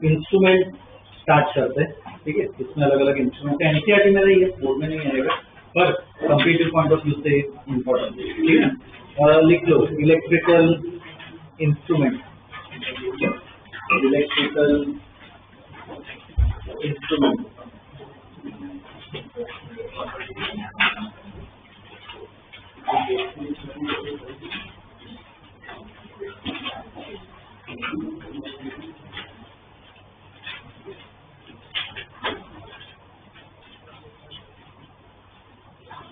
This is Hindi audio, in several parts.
इंस्ट्रूमेंट स्टार्ट करते हैं, ठीक है। इसमें अलग अलग इंस्ट्रूमेंट है, एनसीईआरटी में ये बोर्ड में नहीं आएगा पर कंप्यूटर पॉइंट ऑफ व्यू से इम्पोर्टेंट, ठीक है। लिख लो electrical instrument, electrical instrument,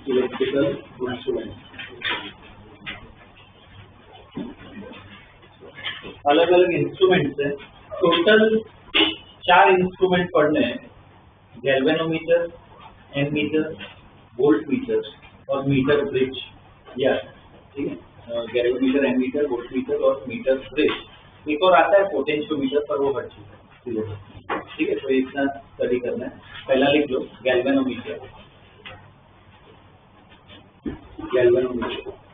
electrical instrument. अलग अलग इंस्ट्रूमेंट्स हैं, टोटल 4 इंस्ट्रूमेंट पढ़ने हैं, गैल्वेनोमीटर, एमीटर, वोल्ट मीटर और मीटर ब्रिज, या ठीक है। गैल्वेनोमीटर, एमीटर, वोल्ट मीटर और मीटर ब्रिज। एक और आता है पोटेंशियोमीटर, पर वो हर चीज है, ठीक है। तो एक साथ स्टडी करना है। पहला लिख लो गैल्वेनोमीटर, गैल्वेनोमीटर,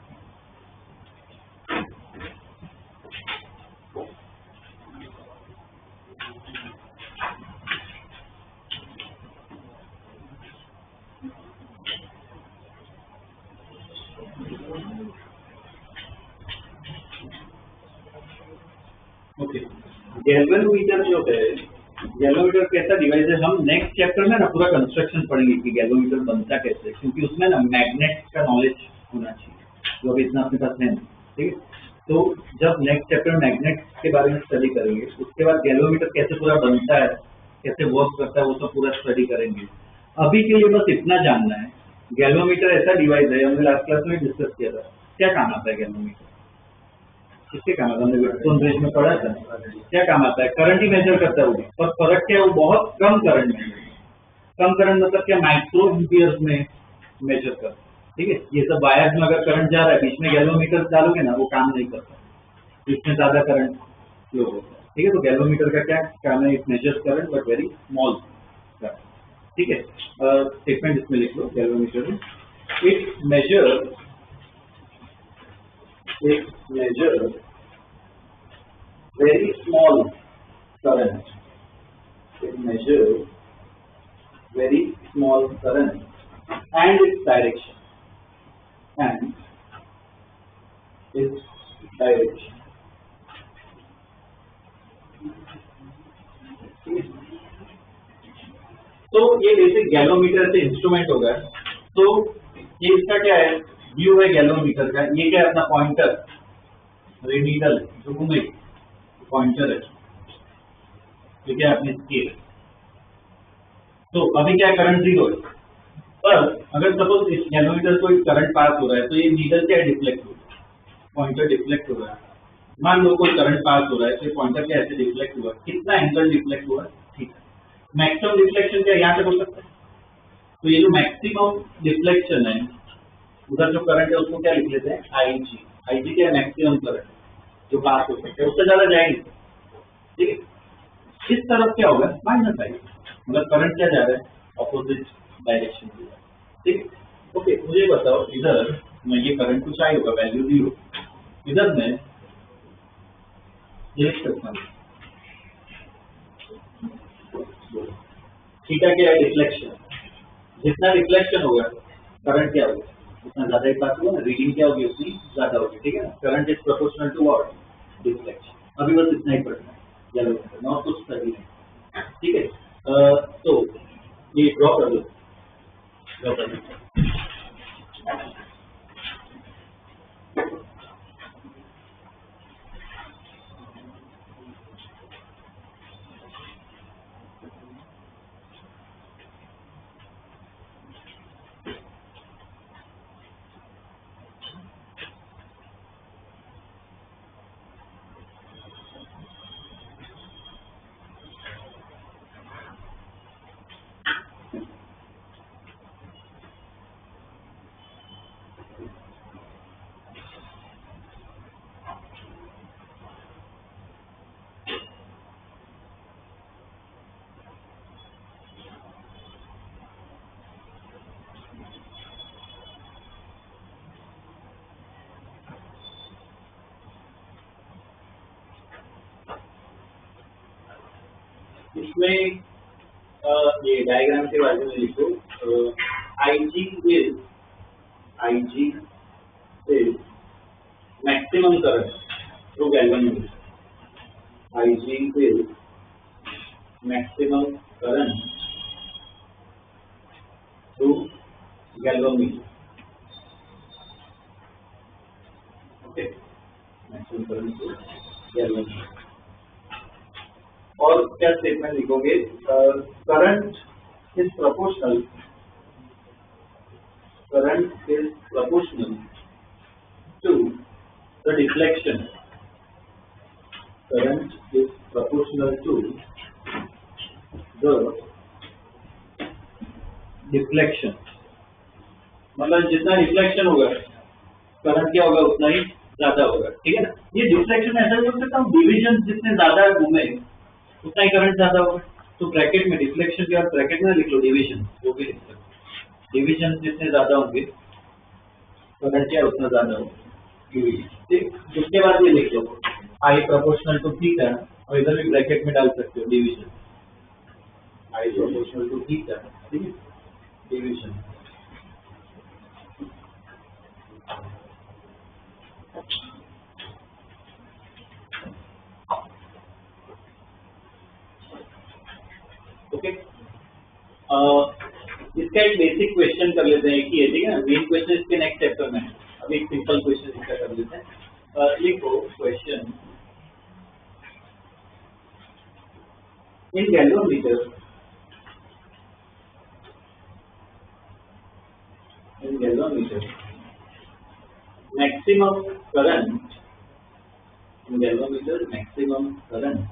ओके, गैल्वेनोमीटर जो है, गैल्वेनोमीटर कैसा डिवाइस है, हम नेक्स्ट चैप्टर में ना पूरा कंस्ट्रक्शन पढ़ेंगे कि गैल्वेनोमीटर बनता कैसे, क्योंकि उसमें ना मैग्नेट का नॉलेज होना चाहिए जो अभी इतना अपने पास है नहीं, ठीक है। तो जब नेक्स्ट चैप्टर मैग्नेट के बारे में स्टडी करेंगे, उसके बाद गैल्वेनोमीटर कैसे पूरा बनता है, कैसे वर्क करता है, वो सब पूरा स्टडी करेंगे। अभी के लिए बस इतना जानना है, गैल्वेनोमीटर ऐसा डिवाइस है, हमने लास्ट क्लास में डिस्कस किया था, क्या काम आता है गैल्वेनोमीटर, किसके काम आता है, हमने वेटस्टोन ब्रिज में पढ़ा था, क्या काम आता है, करंट ही मेजर करता है वो, पर फर्क क्या है, वो बहुत कम करंट में, कम करंट मतलब क्या, माइक्रो एम्पियर्स में मेजर करता है, ठीक है। ये सब वायर्स में अगर करंट जा रहा है, बीच में गैल्वेनोमीटर डालोगे ना, वो काम नहीं करता, इसमें ज्यादा करंट फ्लो होता है, ठीक है। तो गैल्वेनोमीटर का क्या काम है, it measures current but very small current, ठीक है। स्टेटमेंट इसमें लिख लो, गैल्वेनोमीटर में it measure very small current. It measures very small current and its direction. तो ये बेसिक गैल्वेनोमीटर से इंस्ट्रूमेंट होगा। तो ये इसका क्या है, व्यू है गैल्वेनोमीटर का, ये क्या है अपना पॉइंटर, नीडल जो घूमे पॉइंटर है, ठीक है, अपनी स्केल। तो अभी क्या करंट जीरो है, पर अगर सपोज इस गैल्वेनोमीटर को करंट पास हो रहा है, तो ये नीडल क्या डिफ्लेक्ट हो रहा है, पॉइंटर डिफ्लेक्ट हो रहा है। मान लो कोई करंट पास हो रहा है, तो पॉइंटर क्या ऐसे डिफ्लेक्ट हुआ, कितना एंगल डिफ्लेक्ट हुआ, ठीक है। मैक्सिमम डिफ्लेक्शन क्या यहाँ तक हो सकता है, तो ये जो मैक्सिमम डिफ्लेक्शन है, उधर जो करंट है उसको क्या लिख लेते हैं, IG। IG क्या है, मैक्सिमम करंट जो पास हो सकता है, उससे ज्यादा जाएंगे, ठीक है। इस तरफ क्या होगा, माइनस आई, मतलब करंट क्या जा रहा है, अपोजिट डायरेक्शन में, ठीक। ओके, मुझे बताओ, इधर में ये करंट कुछ आई होगा, वैल्यू 0, इधर में ये सकता हूँ, थीटा क्या है, डिफ्लेक्शन, जितना रिफ्लेक्शन होगा करंट क्या होगा, उतना ज्यादा ही पास होगा, रीडिंग क्या होगी उतनी ज्यादा होगी, ठीक है ना। Current is proportional to what, deflection. अभी बस इतना ही पढ़ना है, गैल्वेनोमीटर और कुछ स्टडी नहीं, ठीक है। तो ये ड्रॉ कर दो, इसमें ये डायग्राम के बारे में लिखो, IG is maximum current through galvanometer, IG is maximum current through galvanometer, okay, maximum current through galvanometer। और क्या स्टेटमेंट लिखोगे, current is proportional to the deflection, current is proportional to the deflection, मतलब जितना डिफ्लेक्शन होगा करंट क्या होगा उतना ही ज्यादा होगा, ठीक है ना। ये डिफ्लेक्शन ऐसा भी हो सकता हूँ, डिविजन जितने ज्यादा घूमे उतना ही करंट ज्यादा होगा, तो ब्रैकेट में डिफ्लेक्शन के बाद ब्रैकेट में लिख लो डिवीजन, वो भी लिख सकते, डिवीजन जितने ज्यादा होंगे करंट क्या उतना ज्यादा होगा, डिवीजन, ठीक। उसके बाद ये लिख लो आई प्रोपोर्शनल टू थीटा, और इधर भी ब्रैकेट में डाल सकते हो division, I proportional to theta, ठीक है, डिवीजन। ओके, इसका एक बेसिक क्वेश्चन कर लेते हैं, एक ही है, ठीक है। मेन क्वेश्चन इसके नेक्स्ट चैप्टर में है, अभी एक सिंपल क्वेश्चन इसका कर लेते हैं। लिखो question, in galvanometer maximum current in galvanometer maximum current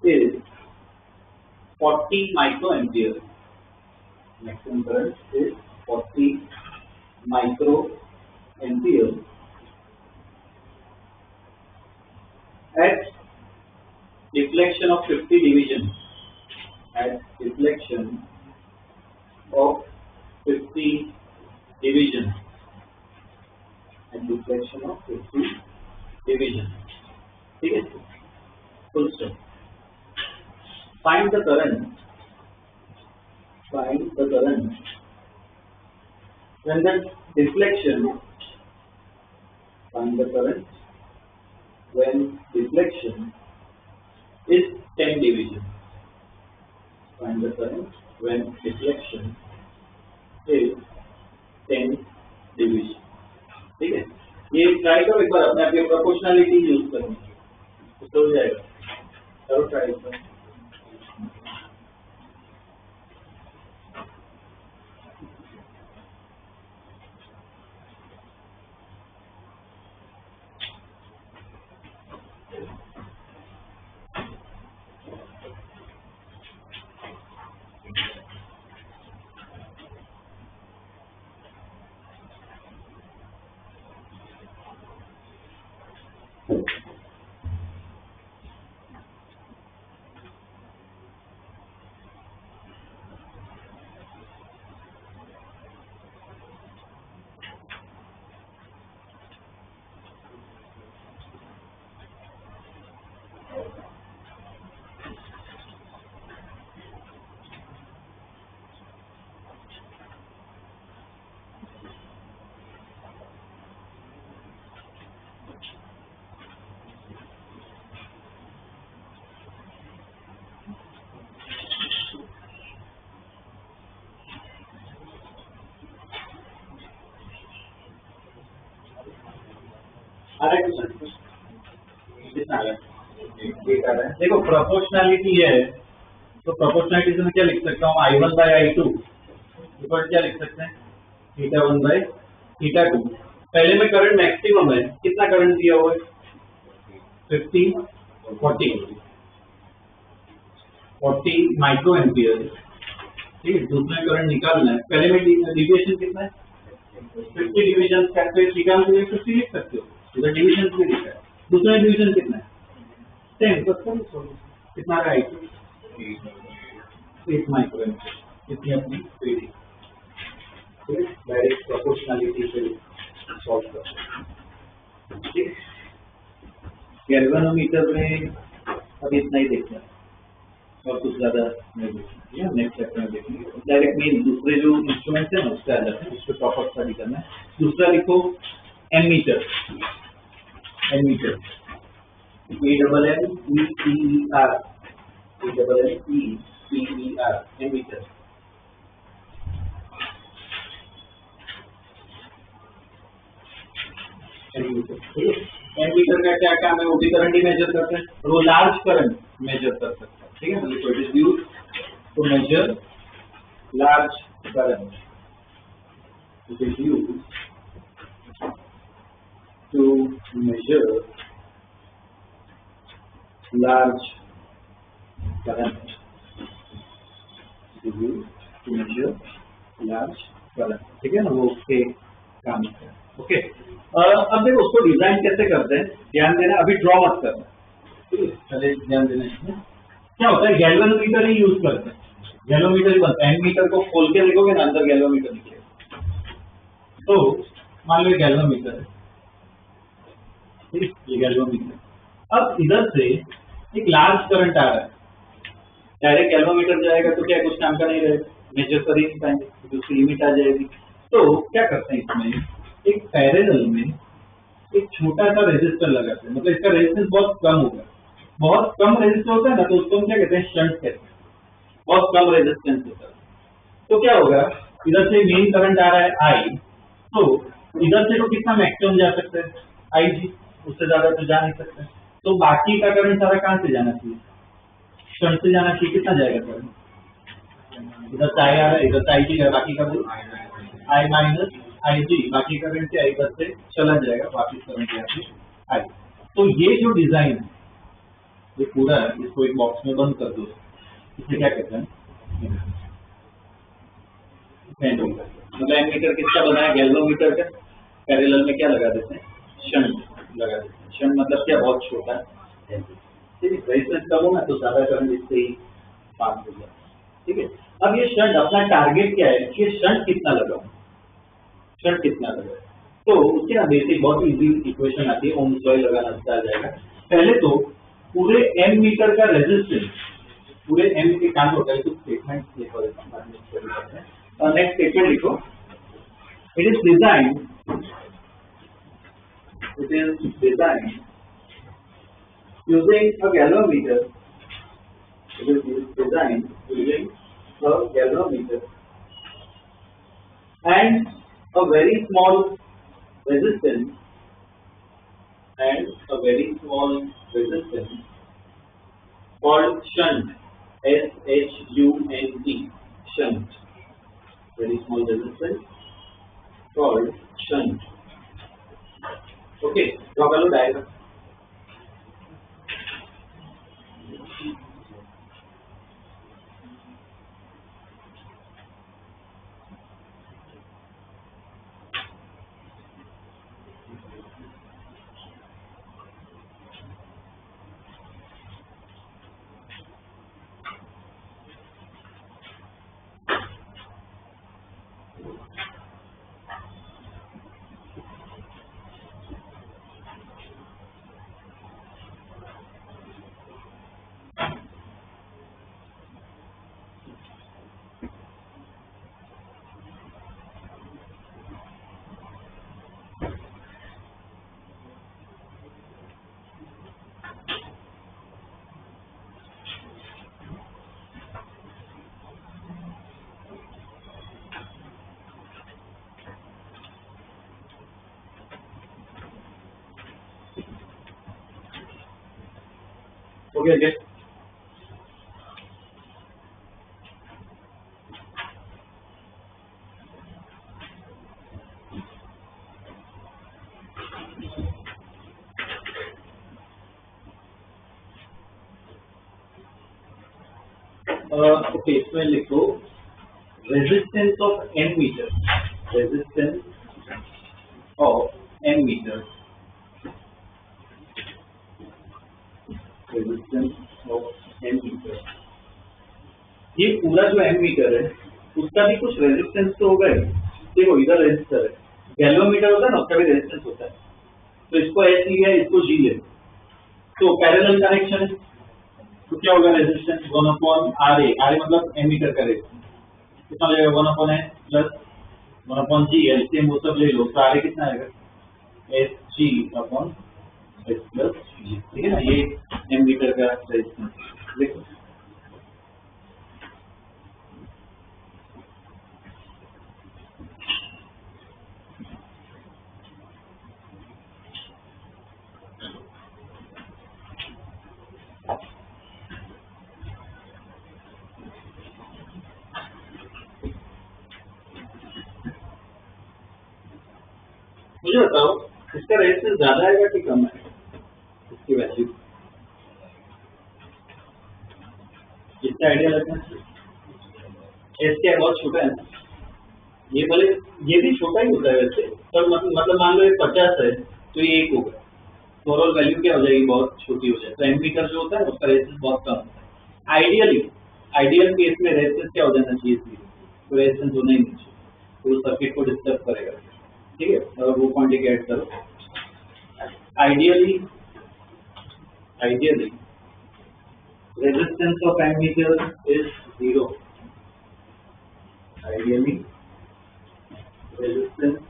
is 40 microampere. Maximum current is 40 microampere at deflection of 50 division. At deflection of 50 division. At deflection of 50 division. ठीक है, full stop. Find the current. Find the current when the deflection. Find the current when deflection is 10 division. Find the current when deflection is 10 division. ठीक है, ये ट्राई करो एक बार अपने आप, प्रोपोर्शनलिटी यूज करनी तो हो जाएगा, करो ट्राई करो। देखो प्रोपोर्शनलिटी है, तो प्रोपोर्शनलिटी से मैं क्या लिख सकता हूँ, I1 by I2 इक्वल क्या लिख सकते हैं, θ1 by θ2। पहले में करंट मैक्सिमम है, कितना करंट दिया हुआ है, 40 माइक्रो एम्पियर, ठीक है। दूसरा करंट निकालना है, पहले में डिविएशन कितना है, 50 डिविजन करके निकाल के 50 लिख सकते हो, इधर डिविजन भी लिखा है। दूसरा डिविजन कितना है, 10, कितना है, 8 माइक्रो एम्पियर, कितनी अपनी पीडी, डायरेक्ट प्रोपोर्शनलिटी से सॉल्व कर, ठीक। गैल्वेनोमीटर में अभी इतना ही देखना है और कुछ ज्यादा नहीं देखना, नेक्स्ट चैप्टर में देखेंगे। डायरेक्ट मेन दूसरे जो इंस्ट्रूमेंट है ना उसका अलग है, उसको प्रॉपर स्टडी करना है। दूसरा लिखो ammeter, ammeter EMMETER, ammeter. Ammeter का क्या काम है, वो भी करंट ही मेजर करते हैं, और वो लार्ज करंट मेजर कर सकते हैं, ठीक है। मतलब it is used to measure large current, it is used to measure large current, it is used to measure large current, ठीक है ना, वो उसके काम है, ओके। अब देखो उसको डिजाइन कैसे करते हैं, ध्यान देना, अभी ड्रॉ मत करना, ठीक है, पहले ध्यान देना। इसमें क्या होता है, गैल्वेनोमीटर ही यूज करते हैं, गैल्वेनोमीटर ही बनता है। एमीटर को खोल के देखोगे ना, अंदर गैल्वेनोमीटर निकलेगा। तो मान लो गैल्वेनोमीटर है, ठीक है, ये गैल्वेनोमीटर। अब इधर से एक लार्ज करंट आ रहा है, डायरेक्ट गैल्वेनोमीटर जाएगा तो क्या कुछ काम का नहीं रहेगा, मेजर कर ही नहीं पाएंगे, तो उसकी लिमिट आ जाएगी। तो क्या करते हैं, इसमें एक पैरेलल में एक छोटा सा रेजिस्टर लगाते हैं, मतलब इसका रेजिस्टेंस बहुत कम होगा, बहुत कम रेजिस्टेंस होता है ना, तो उसको हम क्या कहते हैं, शंट कहते हैं। बहुत कम रेजिस्टेंस होता है तो क्या होगा, इधर से मेन करंट आ रहा है आई, तो इधर से तो कितना मैक्सिमम जा सकता है, आई जी, उससे ज्यादा तो जा नहीं सकता। तो बाकी का करंट सारा कहाँ से जाना चाहिए, शंट से जाना चाहिए। कितना जाएगा करंट, इधर से आई आ रहा है, इधर से आई जी है, बाकी का आई माइनस आई जी, बाकी करंट से आई इधर से चला जाएगा, वापिस करंट यहाँ पे आई। तो ये जो डिजाइन है ये पूरा है, इसको एक बॉक्स में बंद कर दो, इसे क्या कहते हैं, एमीटर। मतलब एमीटर किसका बना है, गैल्वेनोमीटर का। पैरेलल में क्या लगा देते हैं, शंट लगा देते हैं। शंट मतलब क्या, बहुत छोटा है, ठीक है। रेजिस्टेंस कम हो ना तो ज्यादा करंट इससे ही पास हो जाए, ठीक है। अब ये शंट, अपना टारगेट क्या है, ये शंट कितना लगाऊं, शंट कितना लगाऊं। तो उसके ना बेसिक बहुत इजी इक्वेशन आती है, ओम्स लॉ लगाना आ जाएगा। पहले तो पूरे एम मीटर का रेजिस्टेंस, पूरे एम के काम होता है, तो स्टेटमेंट लिखो, नेक्स्ट स्टेटमेंट लिखो। It is design using a galvanometer. It is designed using a galvanometer and a very small resistance called shunt, SHUNT, shunt, very small resistance called shunt. Okay, draw a diagram. Okay, okay. Okay, इसमें लिखो resistance of an ammeter, resistance of an ammeter, resistance of an ammeter. ये पूरा जो एम मीटर है उसका भी कुछ रेजिस्टेंस तो होगा ही। देखो इधर रेजिस्टर है, गैल्वेनोमीटर होता है ना, उसका भी रेजिस्टेंस होता है। तो इसको एच लिया, इसको जी ले, तो पैरेलल कनेक्शन है, तो क्या होगा, रेजिस्टेंस 1/RA, RA मतलब एमीटर का रेजिस्टेंस कितना लगेगा, 1/N प्लस 1/G, एलसीएम वो सब ले लो, तो RA कितना आएगा, SG/S प्लस G, ठीक है ना। ये एमीटर का रेजिस्टेंस देखो। मुझे बताओ इसका रेजिस्टेंस ज्यादा आएगा कि कम आएगा, इसकी वैल्यू इसका आइडिया लगना चाहिए। एस क्या बहुत छोटा है ना, ये बोले ये भी छोटा ही होता है वैसे, पर मतलब मान लो ये 50 है तो ये 1 होगा, तो ओवरऑल वैल्यू क्या हो जाएगी, बहुत छोटी हो जाएगी। तो एमीटर जो होता है उसका रेजिस्टेंस बहुत कम होता है। आइडियल केस में रेजिस्टेंस क्या हो जाना चाहिए, तो रेजिस्टेंस होना ही नहीं चाहिए, तो सर्किट को डिस्टर्ब करेगा, ठीक है। और वो क्वांटिटी ऐड करो। Ideally resistance of ammeter is 0. Ideally, resistance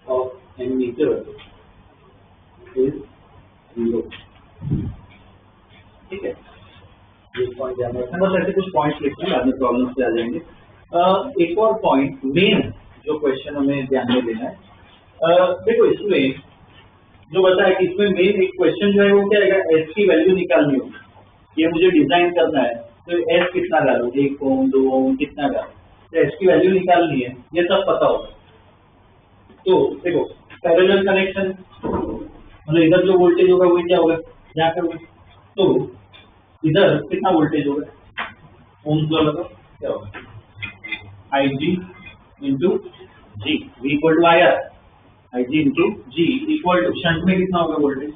of ammeter is 0. Point ध्यान रखना, बस ऐसे कुछ पॉइंट्स लिखना है, बाद में प्रॉब्लम से आ जाएंगे। एक और पॉइंट मेन जो क्वेश्चन हमें ध्यान में देना है, देखो इसमें जो बताया कि इसमें मेन एक क्वेश्चन जो है वो क्या है, एस की वैल्यू निकालनी होगी। ये मुझे डिजाइन करना है तो एस कितना डालू, 1 ओम 2 ओम कितना डालू, तो एस की वैल्यू निकालनी है, ये सब पता होगा। तो देखो पैरेलल कनेक्शन मतलब इधर जो वोल्टेज होगा वो क्या होगा, यहाँ पे होगा, तो इधर कितना वोल्टेज होगा, ओम्स लॉ लगाओ, क्या होगा I G into G, V equal to I R, I G into G equal to shunt में कितना होगा voltage,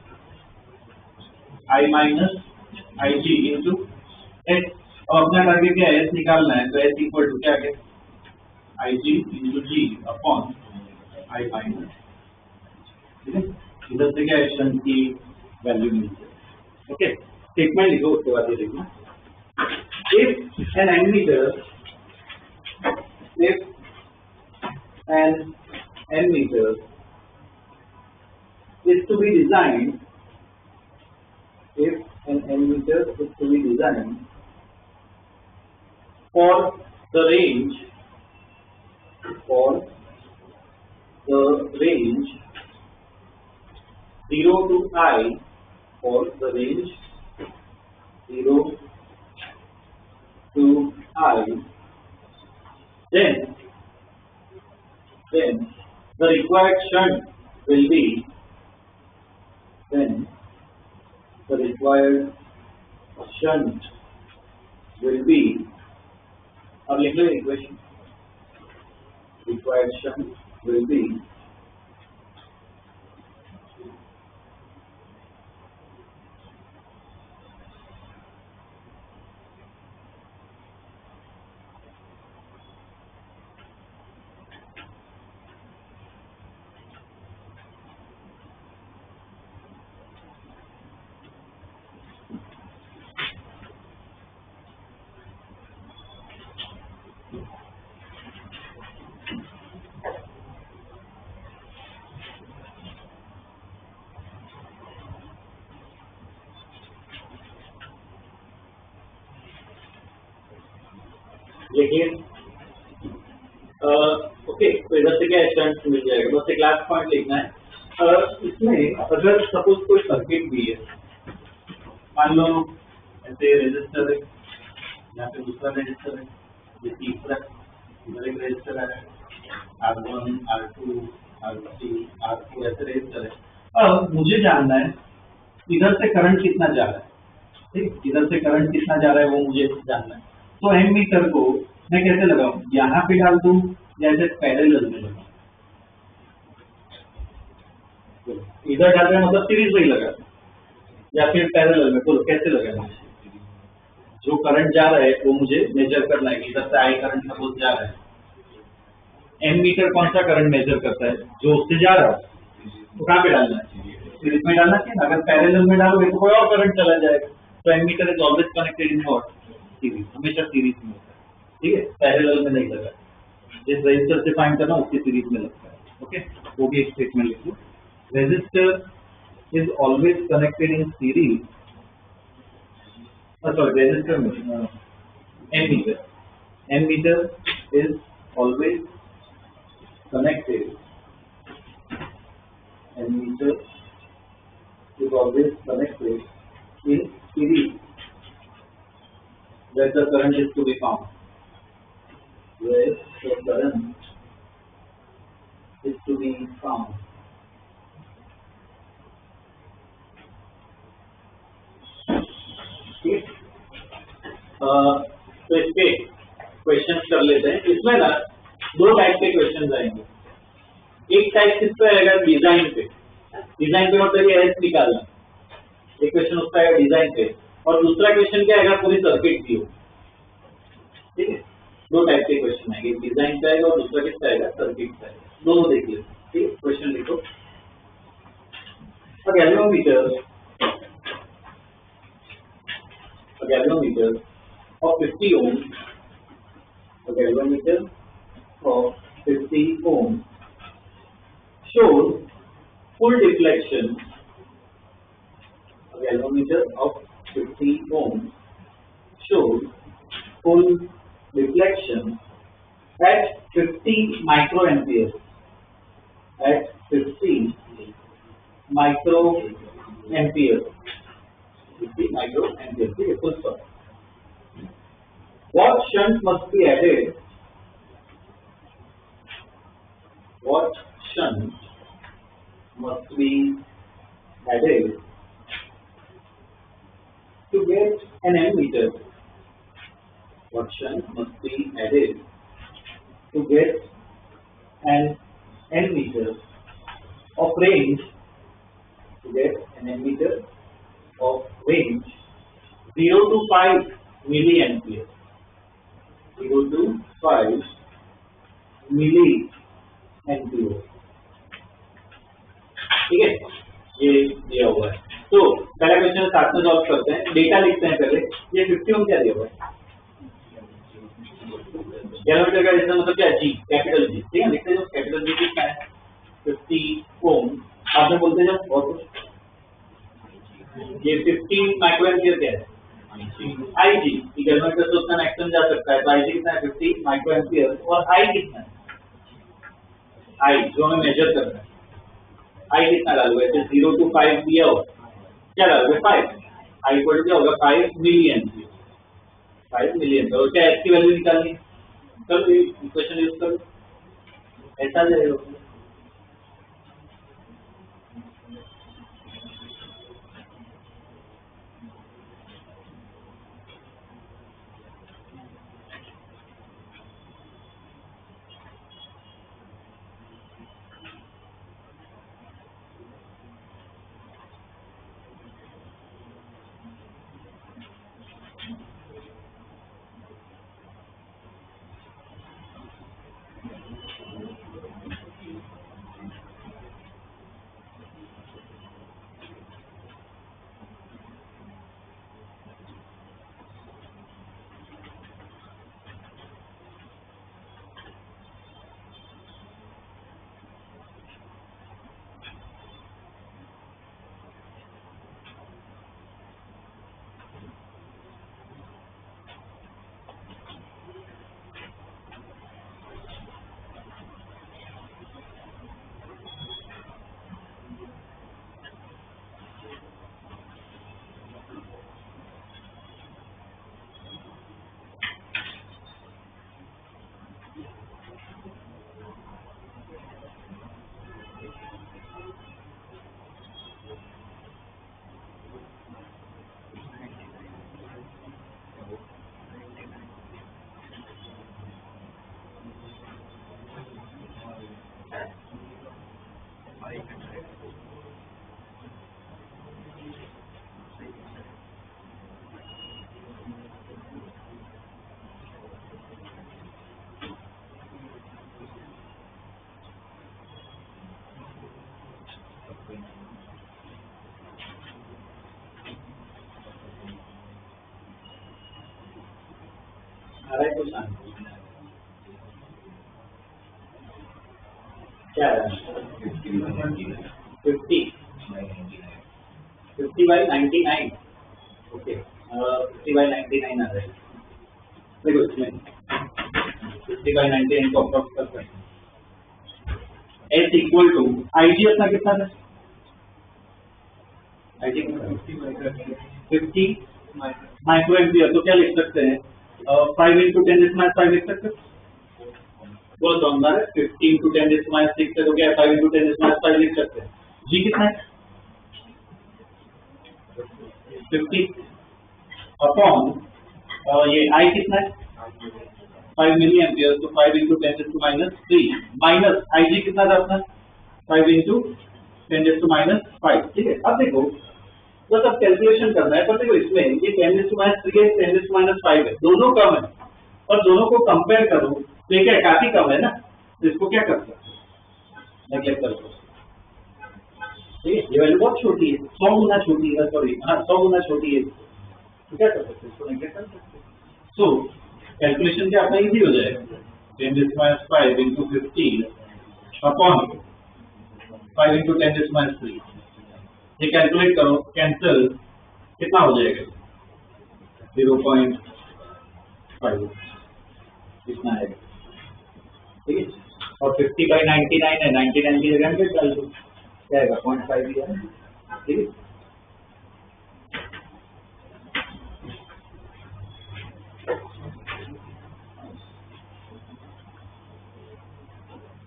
I minus I G into S, और अपना टारगेट क्या है, एस निकालना है, तो एस इक्वल टू क्या है, I G into G upon I minus, ठीक है, इधर से क्या है शंट की वैल्यू मिलती है। ओके, स्टेटमेंट लिखो, उसके बाद ये लिखना, if an ammeter, if an ammeter is to be designed, if an ammeter is to be designed for the range, for the range 0 to I, for the range 0 to I, then the required shunt will be, then the required shunt will be, अब लिख लो equation, required shunt will be देखिए, ओके, तो इधर से क्या शंट मिल जाएगा, बस एक लास्ट पॉइंट लिखना है। इसमें अगर सपोज कोई सर्किट भी है, मान लो ऐसे रेजिस्टर है, यहाँ पे दूसरा रेजिस्टर है, ये तीसरा, इधर एक रेजिस्टर है, R1 R2 R3 R4 ऐसे रेजिस्टर है। अब मुझे जानना है इधर से करंट कितना जा रहा है, ठीक, इधर से करंट कितना जा रहा है वो मुझे जानना है। तो एमीटर को मैं कैसे लगाऊं, यहाँ पे डाल दूं या ऐसे पैरेलल में लगाऊं, इधर डाल रहे मतलब सीरीज में ही लगा या फिर पैरेलल में, बोलो कैसे लगाना, जो करंट जा रहा है वो मुझे मेजर करना है कि इधर से आई करंट सपोज जा रहा है, एमीटर कौन सा करंट मेजर करता है, जो उससे जा रहा है, तो कहाँ पे डालना है, सीरीज में डालना चाहिए। अगर पैरेलल में डालोगे तो कोई और करंट चला जाएगा, तो ammeter is always connected in what, series, हमेशा सीरीज में होता है, ठीक है, पैरेलल में नहीं लगा, जिस रेजिस्टर से फाइंड करना उसकी सीरीज में लगता है। ओके, वो भी एक स्टेटमेंट लिख लो, resistor is always connected in series, sorry resistor में ammeter is always connected, ammeter is always connected in series where the current is to be found, where the current is to be found. तो इसके क्वेश्चन कर लेते हैं। इसमें ना दो टाइप के क्वेश्चन आएंगे, एक टाइप किस पे आएगा, डिजाइन पे, डिजाइन पे मतलब ये एस निकालना, एक क्वेश्चन उसका आएगा डिजाइन पे, और दूसरा क्वेश्चन क्या आएगा, पूरी सर्किट की हो, ठीक है, दो टाइप के क्वेश्चन आएंगे, डिजाइन का आएगा और दूसरा किसका आएगा, सर्किट का आएगा, दोनों देख लेते हैं, ठीक है। क्वेश्चन लिखो, galvanometer of 50 ohm, a galvanometer of 50 ohm shows full deflection, a galvanometer of 50 ohm showed full reflection at 50 microamperes. At 50 microamperes. 50 microamperes. ठीक है, full stop. What shunt must be added? What shunt must be added to get an ammeter? What shunt must be added to get an ammeter of range? To get an ammeter of range 0 to 5 milliampere. 0 to 5 milliampere. ठीक है, ये दिया हुआ है. तो पहला क्वेश्चन साथ में सॉल्व करते हैं. डेटा लिखते हैं पहले. ये 50 ओम क्या दिया हुआ है? गैलोमीटर का इसका मतलब क्या है? जी, कैपिटल जी. ठीक है, लिखते हैं. कैपिटल जी कितना है? 50 ओम. आप में बोलते हैं जब और कुछ. ये 50 माइक्रोएम्पियर क्या है? IG. गैलोमीटर से उतना मैक्सिमम जा सकता है. तो IG कितना है? 50 माइक्रोएम्पियर. और I कितना है? I जो हमें मेजर करना है. I कितना डालोगे? ऐसे 0 to 5 दिया हो, क्या डालोगे? 5. I इक्वल टू क्या होगा? 5 मिलियन. 5 मिलियन. तो क्या इसकी वैल्यू निकालनी है? कल इक्वेशन यूज करो, ऐसा जाएगा. क्या है? 50 by 99. ओके, 50 by 99 आ रहा है. देखो इसमें 50 by 99 को अप्रोक्स करते हैं. S इक्वल टू IG अपना कितना है? IG 50 microampere. तो क्या लिख सकते हैं? 5 into 10⁻⁵ लिख सकते हैं. बोलो तो अंदर 50 into 10⁻⁶ तो क्या है? 5 into 10⁻⁵ लिख सकते हैं. G कितना है? 50 अपॉन ये I कितना है? 5 मिलीएम्पियर. तो 5 into 10⁻³ माइनस IG कितना था अपना? 5 into 10⁻⁵. ठीक है. अब देखो बस अब कैलकुलेशन करना है. पर देखो इसमें ये 10⁻³ है, 10⁻⁵ है, दोनों कम है. और दोनों को कंपेयर करो तो ये क्या काफी कम है ना. तो इसको क्या कर सकते हैं? नेगलेक्ट कर सकते. ठीक है, ये वैल्यू बहुत छोटी है, 100 गुना छोटी है. सॉरी, हाँ 100 गुना छोटी है. तो क्या कर सकते हैं? इसको नेगलेक्ट कर सकते हैं. सो कैलकुलेशन क्या अपना इजी हो जाएगा. 10⁻⁵ into 50 अपॉन 5 into 10⁻⁵. ये कैलकुलेट करो, कैंसिल कितना हो जाएगा? 0.0 5 इतना है, ठीक है। और 50/99 है, 99 की जगह 100 डाल दो, क्या आएगा 0.5 ही है, ठीक है।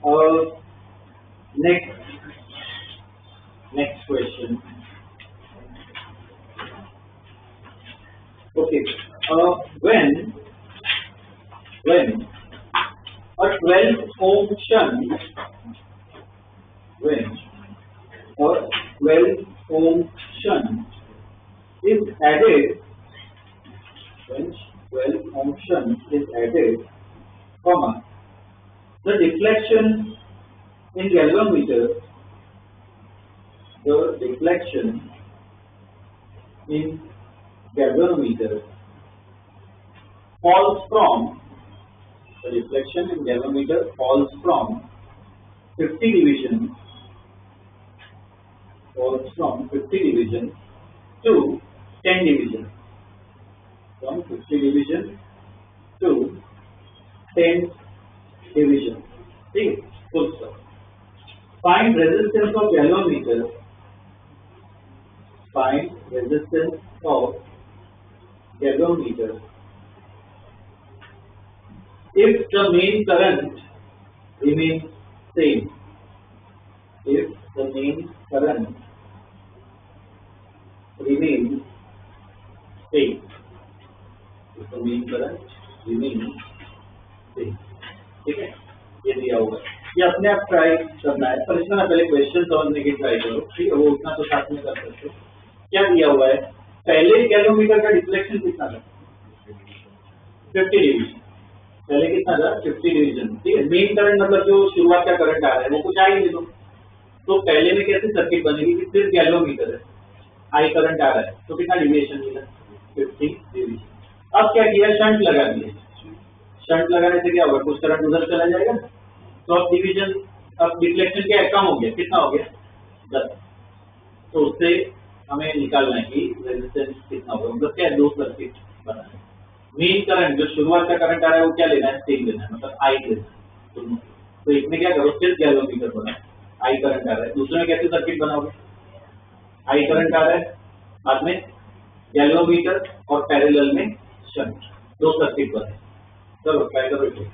और next question. Okay, when a 12 ohm shunt, when a 12 ohm shunt is added, when 12 ohm shunt is added, comma, the deflection in galvanometer, the deflection in galvanometer falls from, the deflection in galvanometer falls from 50 division, to 10 division, from 50 division to 10 division, ठीक है, full stop. Find resistance of galvanometer, find resistance of galvanometer if the main current remains same, if the main current remains same, if the main current remains same, ठीक है। ये दिया हुआ है, ये अपने आप ट्राई करना है, पर इसमें ना पहले क्वेश्चन समझने की ट्राई करो, ठीक है, वो उतना तो साथ में कर सकते हो। क्या दिया हुआ है, पहले गैल्वेनोमीटर का डिफ्लेक्शन कितना था, 50 डिवीजन, पहले कितना था 50 डिवीजन, ठीक है। मेन करंट मतलब जो शुरुआत का करंट आ रहा है वो कुछ आ ही नहीं, तो पहले में कैसे सर्किट बनेगी कि सिर्फ गैल्वेनोमीटर है, आई करंट आ रहा है, तो कितना डिविएशन मिला 50 डिवीजन। अब क्या किया, शंट लगा दिया, शंट लगाने से क्या होगा, कुछ करंट उधर चला जाएगा, तो अब डिवीजन, अब डिफ्लेक्शन क्या है, कम हो गया, कितना हो गया 10, तो उससे हमें निकालना है कि रेजिस्टेंस कितना होगा, मतलब क्या है, दो सर्किट बना है। मेन करंट जो शुरुआत का करंट आ रहा है वो क्या लेना है, सेम लेना है, मतलब आई लेना है, तो एक में क्या करो, सिर्फ गैल्वेनोमीटर बना, आई करंट आ रहा है, दूसरे में कैसे सर्किट बनाओगे, आई करंट आ रहा है, बाद में गैल्वेनोमीटर और पैरेलल में शंट, दो सर्किट बने। चलो ट्राई करो इसको।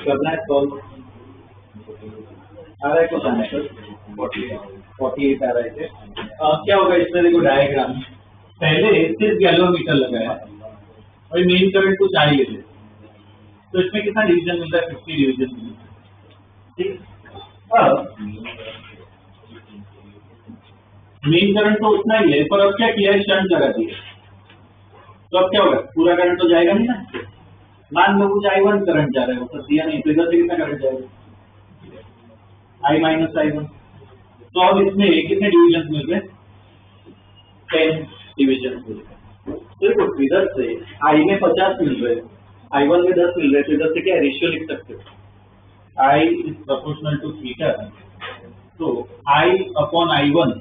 करना है सॉल्व, आ रहा है कुछ आने पर 48 आ रहा है क्या? क्या होगा इसमें? देखो डायग्राम, पहले सिर्फ गैल्वेनोमीटर लगाया और मेन करंट कुछ आई लेते, तो इसमें कितना डिवीजन मिलता है? 50 डिवीजन मिलता है। ठीक, अब मेन करंट तो उतना ही है, पर अब क्या किया है? शंट लगा दिया, तो अब क्या होगा? पूरा करंट तो जाएगा नहीं ना। मान लो कुछ I1 करंट जा रहा है, वो सब दिया नहीं, तो इधर से कितना करंट जाएगा? I minus I1। तो अब इसमें कितने डिवीजन मिल गए? 10 डिवीजन मिल गए। तो देखो इधर से I में 50 मिल रहे, I1 में 10 मिल रहे, तो इधर से क्या रेशियो लिख सकते हो? I is proportional to theta, तो I upon I1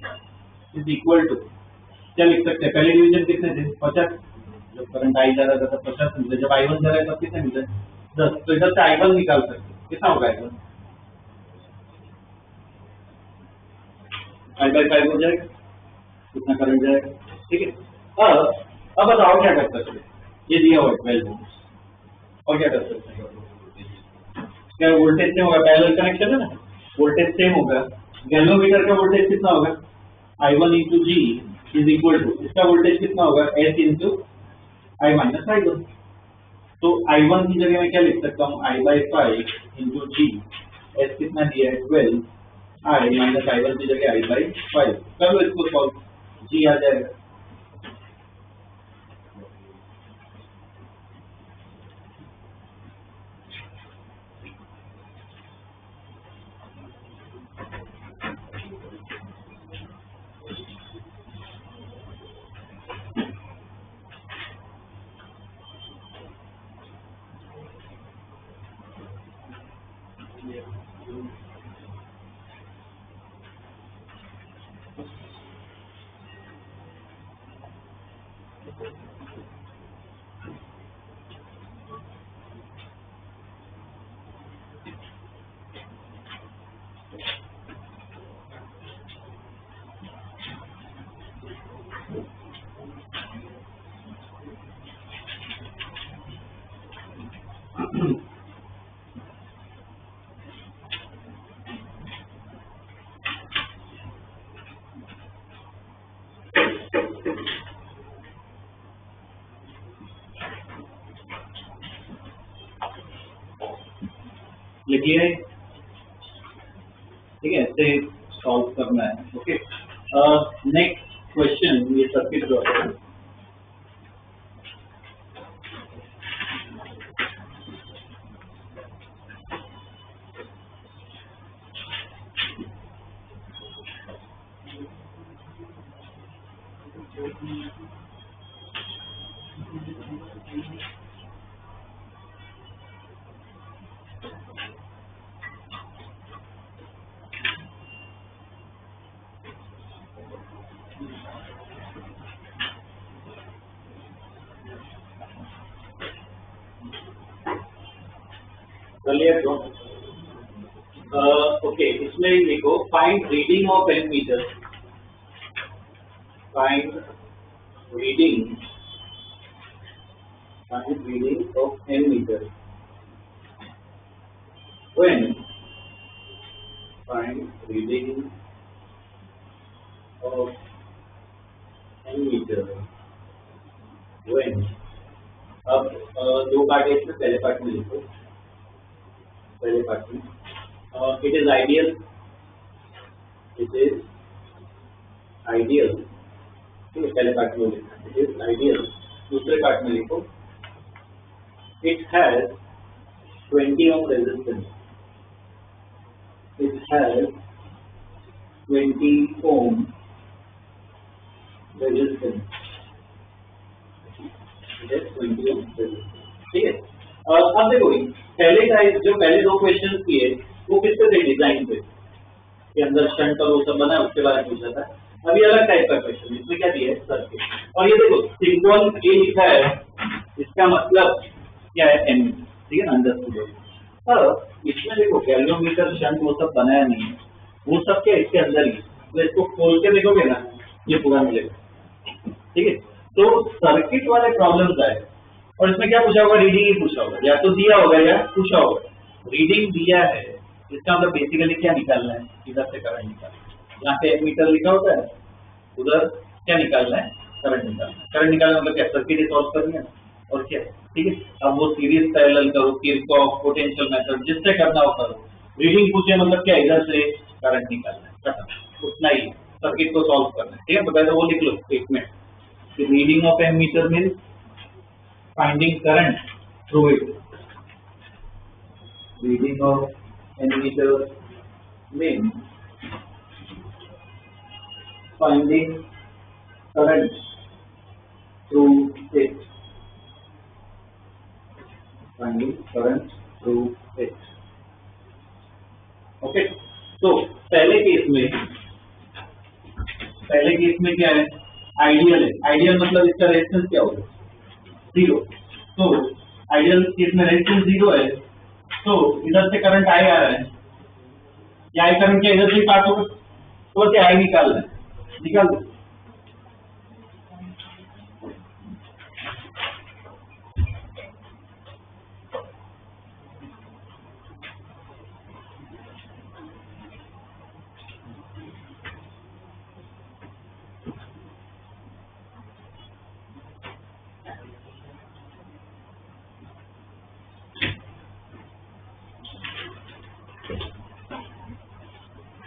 is equal to क्या लिख सकते हैं? पहले डिवीजन कितने थे? 50। जब करंट I जा रहा था तब 50 मिल रहे, जब I1 जा रहा है तब कितने मिल रहे? 10। तो इधर से I1 निकाल सकते हैं, कितना होगा I1? I/5 हो जाएगा, कितना करंट जाएगा? ठीक है, अब बताओ क्या कर सकते हैं? ये दिया हुआ 12 ओम, और क्या कर सकते हैं? क्या वोल्टेज सेम होगा? पैरेलल कनेक्शन है ना, वोल्टेज सेम होगा। गैल्वेनोमीटर का वोल्टेज कितना होगा? I1 into G is equal to, इसका वोल्टेज कितना होगा? S into I minus I1। तो I1 की जगह मैं क्या लिख सकता हूँ? I/5 इंटू G, S कितना दिया है? 12, I माइनस I1 की जगह I/5। कर लो इसको सॉल्व, G आ जाएगा। लिखिए, ठीक है, ऐसे सॉल्व करना है। ओके, नेक्स्ट क्वेश्चन, ये सर्किट जो है ओके, इसमें लिखो find reading of ammeter, find reading of ammeter when, find reading of ammeter when. अब दो पार्ट है इसमें, पहले पार्ट में लिखो, पहले पार्ट में it is ideal, it is ideal, ठीक है, पहले पार्ट में लिखना इट इज आइडियल। दूसरे पार्ट में लिखो it has 20 ohm resistance, it has 20 ohm resistance, it has 20 ohm resistance, ठीक है। अब देखो पहले का जो पहले दो क्वेश्चन किए वो किससे थे? डिजाइन पे, के अंदर शंट और वो सब बना, उसके बारे में पूछा था। अभी अलग टाइप का क्वेश्चन, इसमें क्या दिया है? सर्किट। और ये देखो सिंपल ए लिखा है, इसका मतलब क्या है? एम, ठीक है ना, अंडरस्टूड। अब इसमें देखो गैल्वेनोमीटर शंट वो सब बनाया नहीं है, वो सब क्या इसके अंदर ही, तो इसको खोल के देखोगे ना ये पूरा मिलेगा, ठीक है। तो सर्किट वाले प्रॉब्लम्स आए, और इसमें क्या पूछा होगा? रीडिंग ही पूछा होगा, या तो दिया होगा या पूछा होगा। रीडिंग दिया है इसका मतलब बेसिकली क्या निकालना है, इधर से करंट निकालना है। यहाँ पे एमीटर लिखा होता है, उधर क्या निकालना है, करंट निकालना है। करंट निकालना मतलब क्या, सर्किट सॉल्व करनी है और क्या, ठीक है। अब वो सीरीज पैरेलल करो, किरचॉफ पोटेंशियल मेथड, जिससे करना हो करो। रीडिंग पूछे मतलब क्या, इधर से करंट निकालना है, खत्म, उतना ही सर्किट को सॉल्व करना है, ठीक है। तो पहले वो लिख लो statement, reading of ammeter means finding current through it. Reading of ammeter means finding current through it, finding current through it, okay. तो पहले केस में क्या है, आइडियल है। आइडियल मतलब इसका रेजिस्टेंस क्या होगा, 0। तो आइडियल केस में रेजिस्टेंस 0 है, तो इधर से करंट आई आ रहा है, या आई करंट क्या इधर से ही पास होगा, तो क्या आई निकालना है, निकाल दो।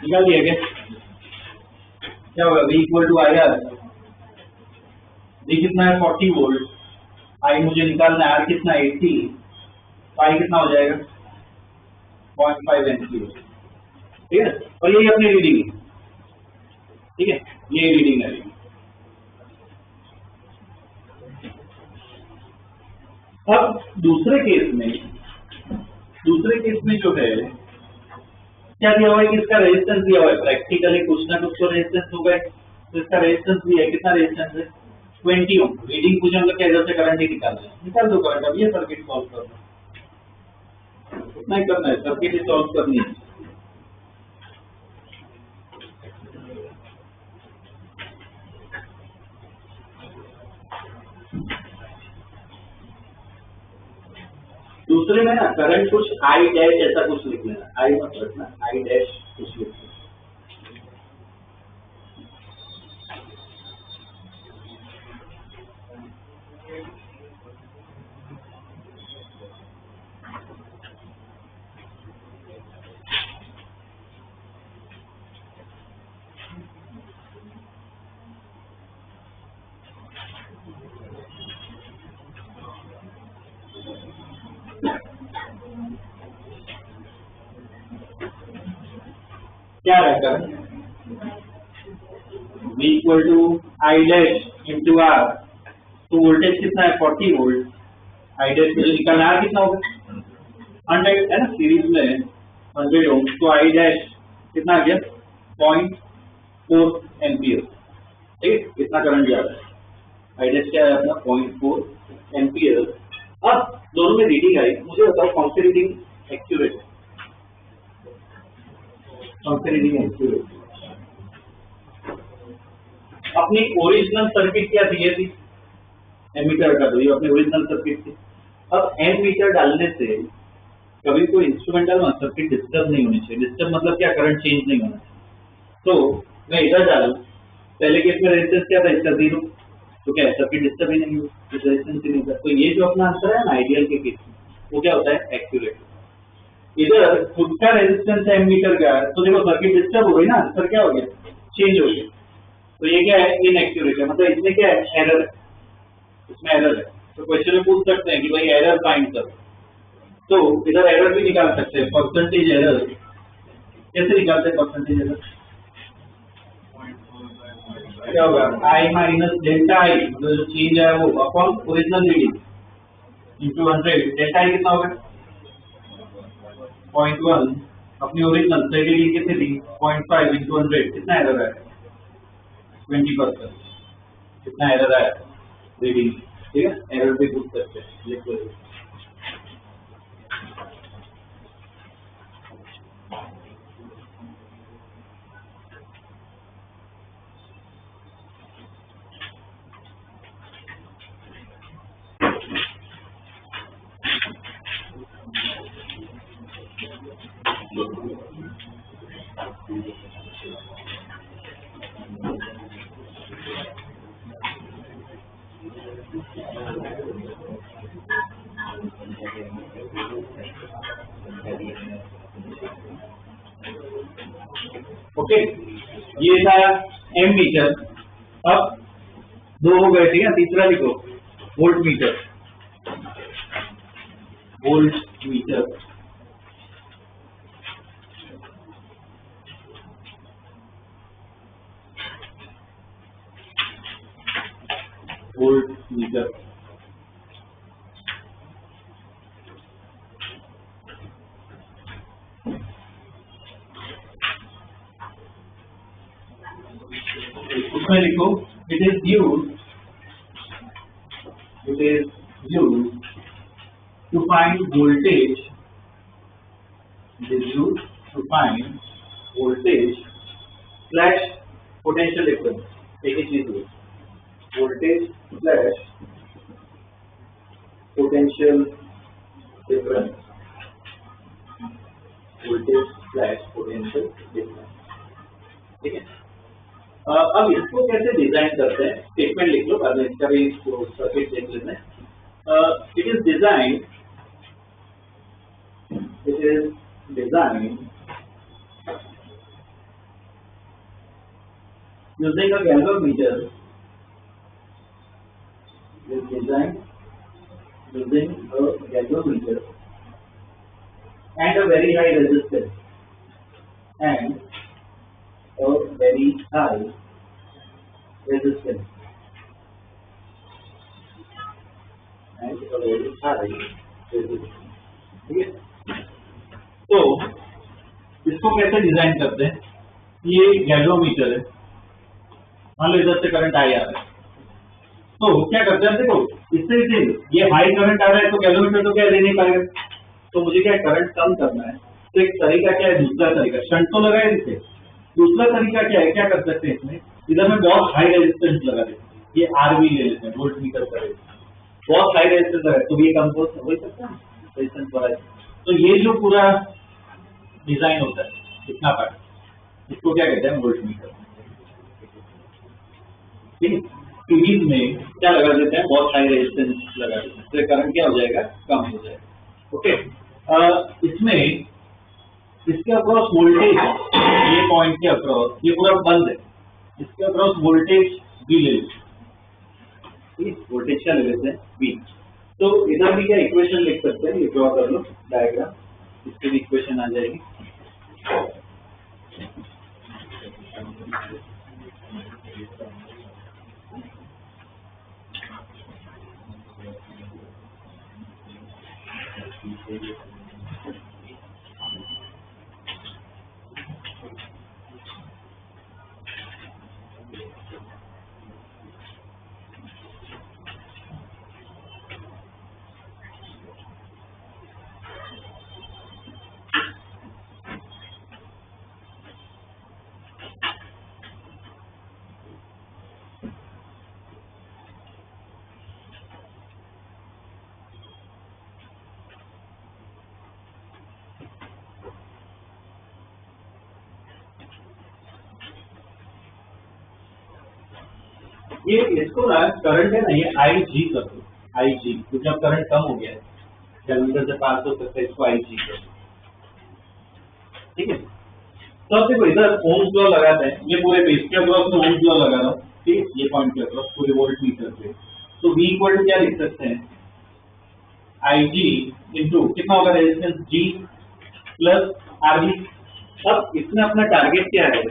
निकाल दिया क्या होगा, V equal to I R. V कितना है 40 वोल्ट, आई मुझे निकालना है, आर कितना 80, पाई कितना हो जाएगा 0.5 एम्पीयर, ठीक है। और यही अपनी रीडिंग है, ठीक है, ये रीडिंग है। अब दूसरे केस में जो है क्या दिया हुआ है कि इसका रेजिस्टेंस दिया हुआ है, प्रैक्टिकली कुछ ना कुछ तो रेजिस्टेंस होगा, तो इसका रेजिस्टेंस भी है, कितना रेजिस्टेंस है 20 ओम। रीडिंग पूछे मतलब क्या, इधर से करंट ही निकालना है, निकाल दो करंट। अब ये सर्किट सॉल्व करना है, उतना ही करना है, सर्किट ही सॉल्व करनी है। दूसरे में ना करंट कुछ आई डैश ऐसा कुछ लिख लेना, आई मत रखना, आई डैश कुछ लिख लेना। क्या रहता है, V equal to I dash into R, तो वोल्टेज कितना है 40 वोल्ट, आई डैश मुझे निकालना, आर कितना होगा 100 है ना, सीरीज में 100 ओम, तो आई डैश कितना आ गया 0.4 एम्पियर, ठीक है, कितना करंट जा रहा है, आई डैश क्या है अपना 0.4 एम्पियर। अब दोनों में रीडिंग आई, मुझे बताओ कौन सी रीडिंग एक्यूरेट है, कौन सी रीडिंग एक्यूरेट। अपनी ओरिजिनल सर्किट क्या दी थी, एमीटर का, तो ये अपनी ओरिजिनल सर्किट थी। अब एमीटर डालने से कभी कोई इंस्ट्रूमेंटल सर्किट डिस्टर्ब नहीं होनी चाहिए, डिस्टर्ब मतलब क्या, करंट चेंज नहीं होना चाहिए। तो मैं इधर डालू, पहले केस में रेजिस्टेंस क्या था इसका 0, तो क्या सर्किट डिस्टर्ब ही नहीं हुई, रेजिस्टेंस ही नहीं था। तो ये जो अपना आंसर है ना आइडियल के केस में, वो क्या होता है एक्यूरेट। इधर खुद का रेजिस्टेंस है एमीटर का, तो देखो सर्किट डिस्टर्ब हो गई ना, आंसर क्या हो गया, चेंज हो गया। तो ये क्या है, इनएक्यूरेट है, मतलब इसमें क्या है, एरर है, इसमें एरर है। तो क्वेश्चन में पूछ सकते हैं कि भाई एरर फाइंड करो, तो इधर एरर भी निकाल सकते हैं, परसेंटेज एरर। कैसे निकालते हैं परसेंटेज एरर, क्या होगा आई माइनस डेल्टा आई, मतलब जो चेंज है वो upon original reading into 100। Delta आई कितना होगा 0.1, अपनी ओरिजिनल से रीडिंग कितनी थी 0.5 इंटू 100, कितना एरर है 20%, कितना एरर है रीडिंग, ठीक है। एरर भी पूछ सकते हैं, लिख लो। ओके, ये था एम मीटर। अब दो हो गए, ठीक है, तीसरा लिखो volt meter. Volt meter, volt meter. उसमें लिखो it is used to find voltage, it is used to find voltage slash potential difference। एक ही चीज है, voltage slash potential difference, voltage slash potential difference, ठीक है। अब इसको कैसे डिजाइन करते हैं, स्टेटमेंट लिख लो, बाद में इसका भी सर्किट देख लेते हैं। It is design using a galvanometer, is designed using a galvanometer and a very high resistance, and a very high resistance, and a very high resistance, ठीक है। तो इसको कैसे डिजाइन करते हैं, ये गैल्वेनोमीटर है, मान लो इधर से करंट आई आ रहा है, तो क्या करते हैं, देखो इससे ये हाई करंट आ रहा है तो गैल्वेनोमीटर तो क्या ले नहीं पाएगा, तो मुझे क्या करंट कम करना है, तो एक तरीका क्या है, दूसरा तरीका शंट तो लगाए इसे, दूसरा तरीका क्या है, क्या कर सकते हैं इसमें, इधर में बहुत हाई रेजिस्टेंस लगा देते हैं, ये आरवी ले लेते हैं, वोल्ट मीटर का बहुत हाई रेजिस्टेंस लगा, तो ये कंपोज हो सकता है रेजिस्टेंस बढ़ाए, तो ये जो पूरा डिजाइन होता है इतना पार्ट, इसको क्या कहते हैं, वोल्ट मीटर। सीरीज में क्या लगा देते हैं, बहुत हाई रेजिस्टेंस लगा देते हैं, तो करंट क्या हो जाएगा, कम हो जाएगा। ओके, इसमें इसके अक्रॉस वोल्टेज, ये पॉइंट के अक्रॉस ये पूरा बंद है, इसके अक्रॉस वोल्टेज भी ले लेते हैं, वोल्टेज क्या ले लेते हैं, V। तो इधर भी क्या इक्वेशन लिख सकते हैं, ये ड्रॉ कर लो डायग्राम, इसकी भी इक्वेशन आ जाएगी। ये इसको ना करंट है ना, ये आई जी कर दो, आई जी, क्योंकि अब करंट कम हो गया है, कैलकुलेटर से पास हो सकता है, इसको आई जी कर दो, ठीक है। तो अब देखो इधर ओम्स लॉ लगाते हैं, ये पूरे बेस के अक्रॉस में ओम्स लॉ लगा रहा हूँ, ठीक है, ये पॉइंट के अक्रॉस पूरे वोल्ट मीटर पे, तो V इक्वल टू क्या लिख सकते हैं, आई जी इंटू कितना होगा, रेजिस्टेंस G प्लस RV। अब इसमें अपना टारगेट क्या है,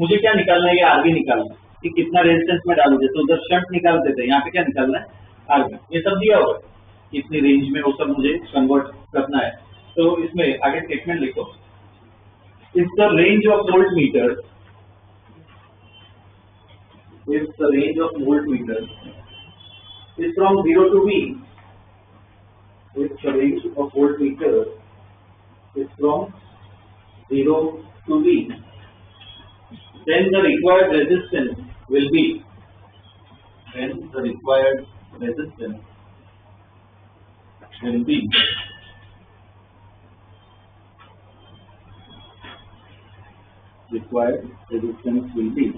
मुझे क्या निकालना है, ये RV निकालना है कि कितना रेजिस्टेंस में डालू, जैसे उधर शंट निकालते थे, यहाँ पे क्या निकालना है, RV, ये सब दिया होगा कितनी रेंज में, वो सब मुझे कन्वर्ट करना है। तो इसमें आगे स्टेटमेंट लिखो, if the range of voltmeter, if the range of voltmeter is from 0 to V, if the range of voltmeter is from 0 to V, then the required resistance will be, then the required resistance will be required resistance will be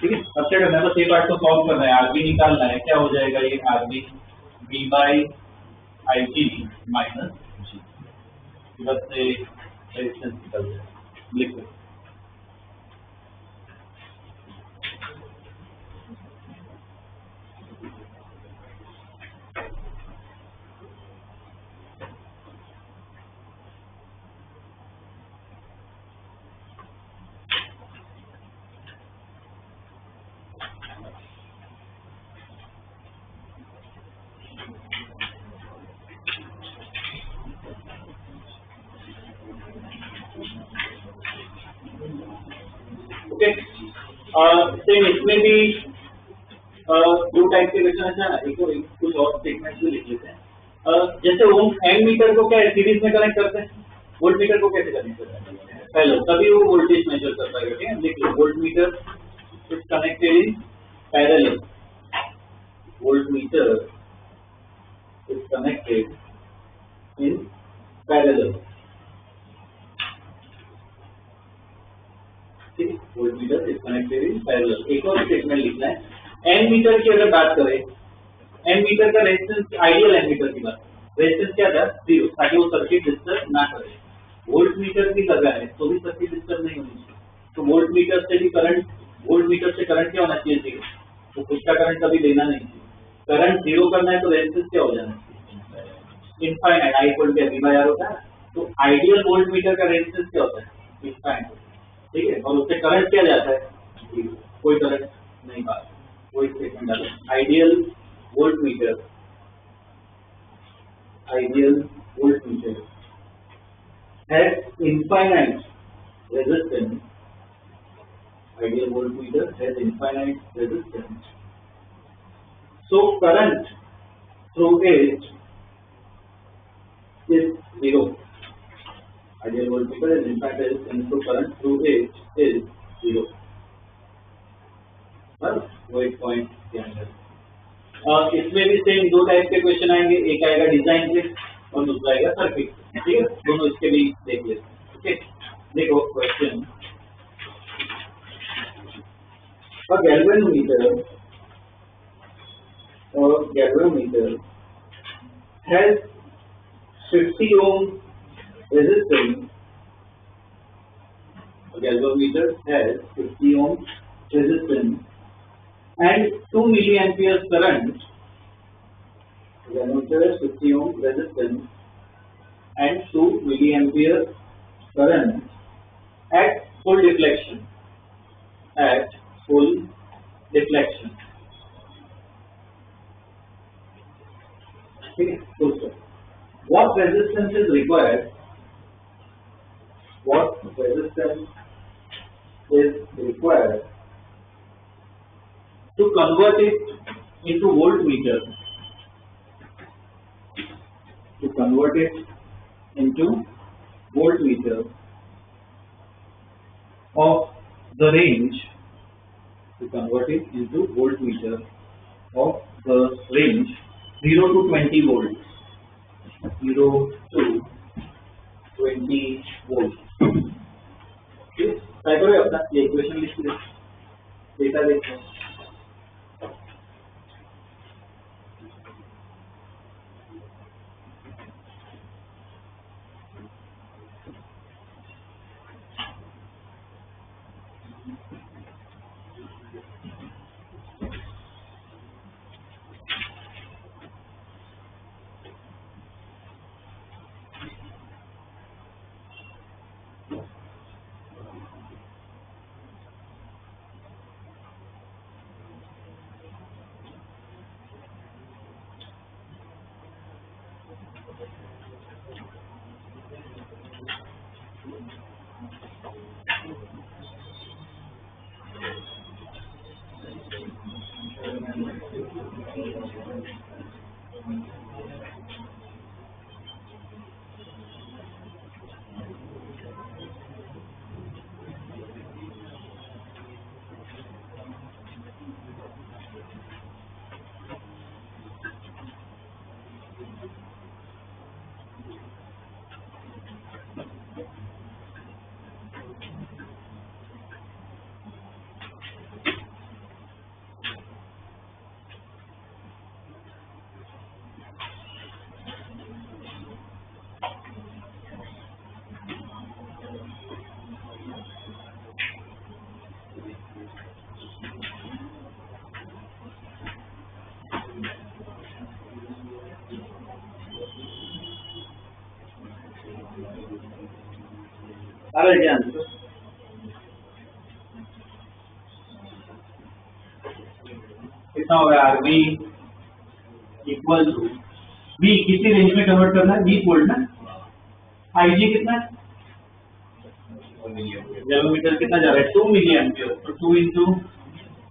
ठीक है, सबसे करना है, बस ये पार्ट को सॉल्व करना है, आरबी निकालना है, क्या हो जाएगा ये RB B by I G minus G, बस से रेजिस्टेंस निकल जाए, लिखो। ओके, सेम इसमें भी दो टाइप के क्वेश्चन है ना, एक और कुछ और स्टेटमेंट्स भी लिख लेते हैं। जैसे ओम एम मीटर को क्या सीरीज में कनेक्ट करते हैं, वोल्ट मीटर को कैसे कनेक्ट करते हैं, पहले तभी वो वोल्टेज मेजर कर पाएगा। ठीक है, लिख लो, voltmeter is connected in parallel, voltmeter is connected in parallel. Voltmeter is connected in parallel. एक और स्टेटमेंट लिखना है, एन मीटर की अगर बात करें, एन मीटर का रेजिस्टेंस, आइडियल एन मीटर की बात, रेजिस्टेंस क्या था, 0, ताकि वो सर्किट डिस्टर्ब ना करे। वोल्ट मीटर भी लगा है तो भी सर्किट डिस्टर्ब नहीं होनी चाहिए, तो वोल्ट मीटर से भी करंट, वोल्ट मीटर से करंट क्या होना चाहिए, 0, तो कुछ का करंट कभी लेना नहीं चाहिए। करंट 0 करना है तो रेजिस्टेंस क्या हो जाना चाहिए, infinite, I equal to V by R होता है। तो आइडियल वोल्ट मीटर का रेजिस्टेंस क्या होता है, इनफाइनाइट। ठीक है, और उससे करंट क्या जाता है, कोई करंट नहीं पास, कोई स्टेटमेंट डालो, ideal volt metre, ideal volt metre has infinite resistance, ideal voltmeter has infinite resistance, so current through it is 0. Ideal voltmeter has infinite resistance, so current through it is 0. बस वो एक पॉइंट ध्यान रखना। इसमें भी सेम दो टाइप के क्वेश्चन आएंगे, एक आएगा डिजाइन से और दूसरा आएगा सर्किट। ठीक है, दोनों इसके भी देख लेते हैं। ओके, देखो question, a galvanometer has 50 ohm resistance. A galvanometer has 50 ohm resistance and 2 milliamperes current. A galvanometer has 50 ohm resistance and 2 milliampere current at full deflection. At full deflection. Okay. What resistance is required? What resistance is required to convert it into voltmeter? To convert it into voltmeter of the range, to convert it into voltmeter of the range 0 to 20 volts, 0 to 20 volts. Okay, try करो अपना ये इक्वेशन लिख लो, डेटा देखो। आ रहा है क्या आंसर? कितना होगा आरबी इक्वल टू बी, किसी रेंज में कन्वर्ट करना है, 20 वोल्ट ना। आईजी कितना है? गैलोमीटर कितना जा रहा है? 2 मिली एम्पियर, तो 2 इंटू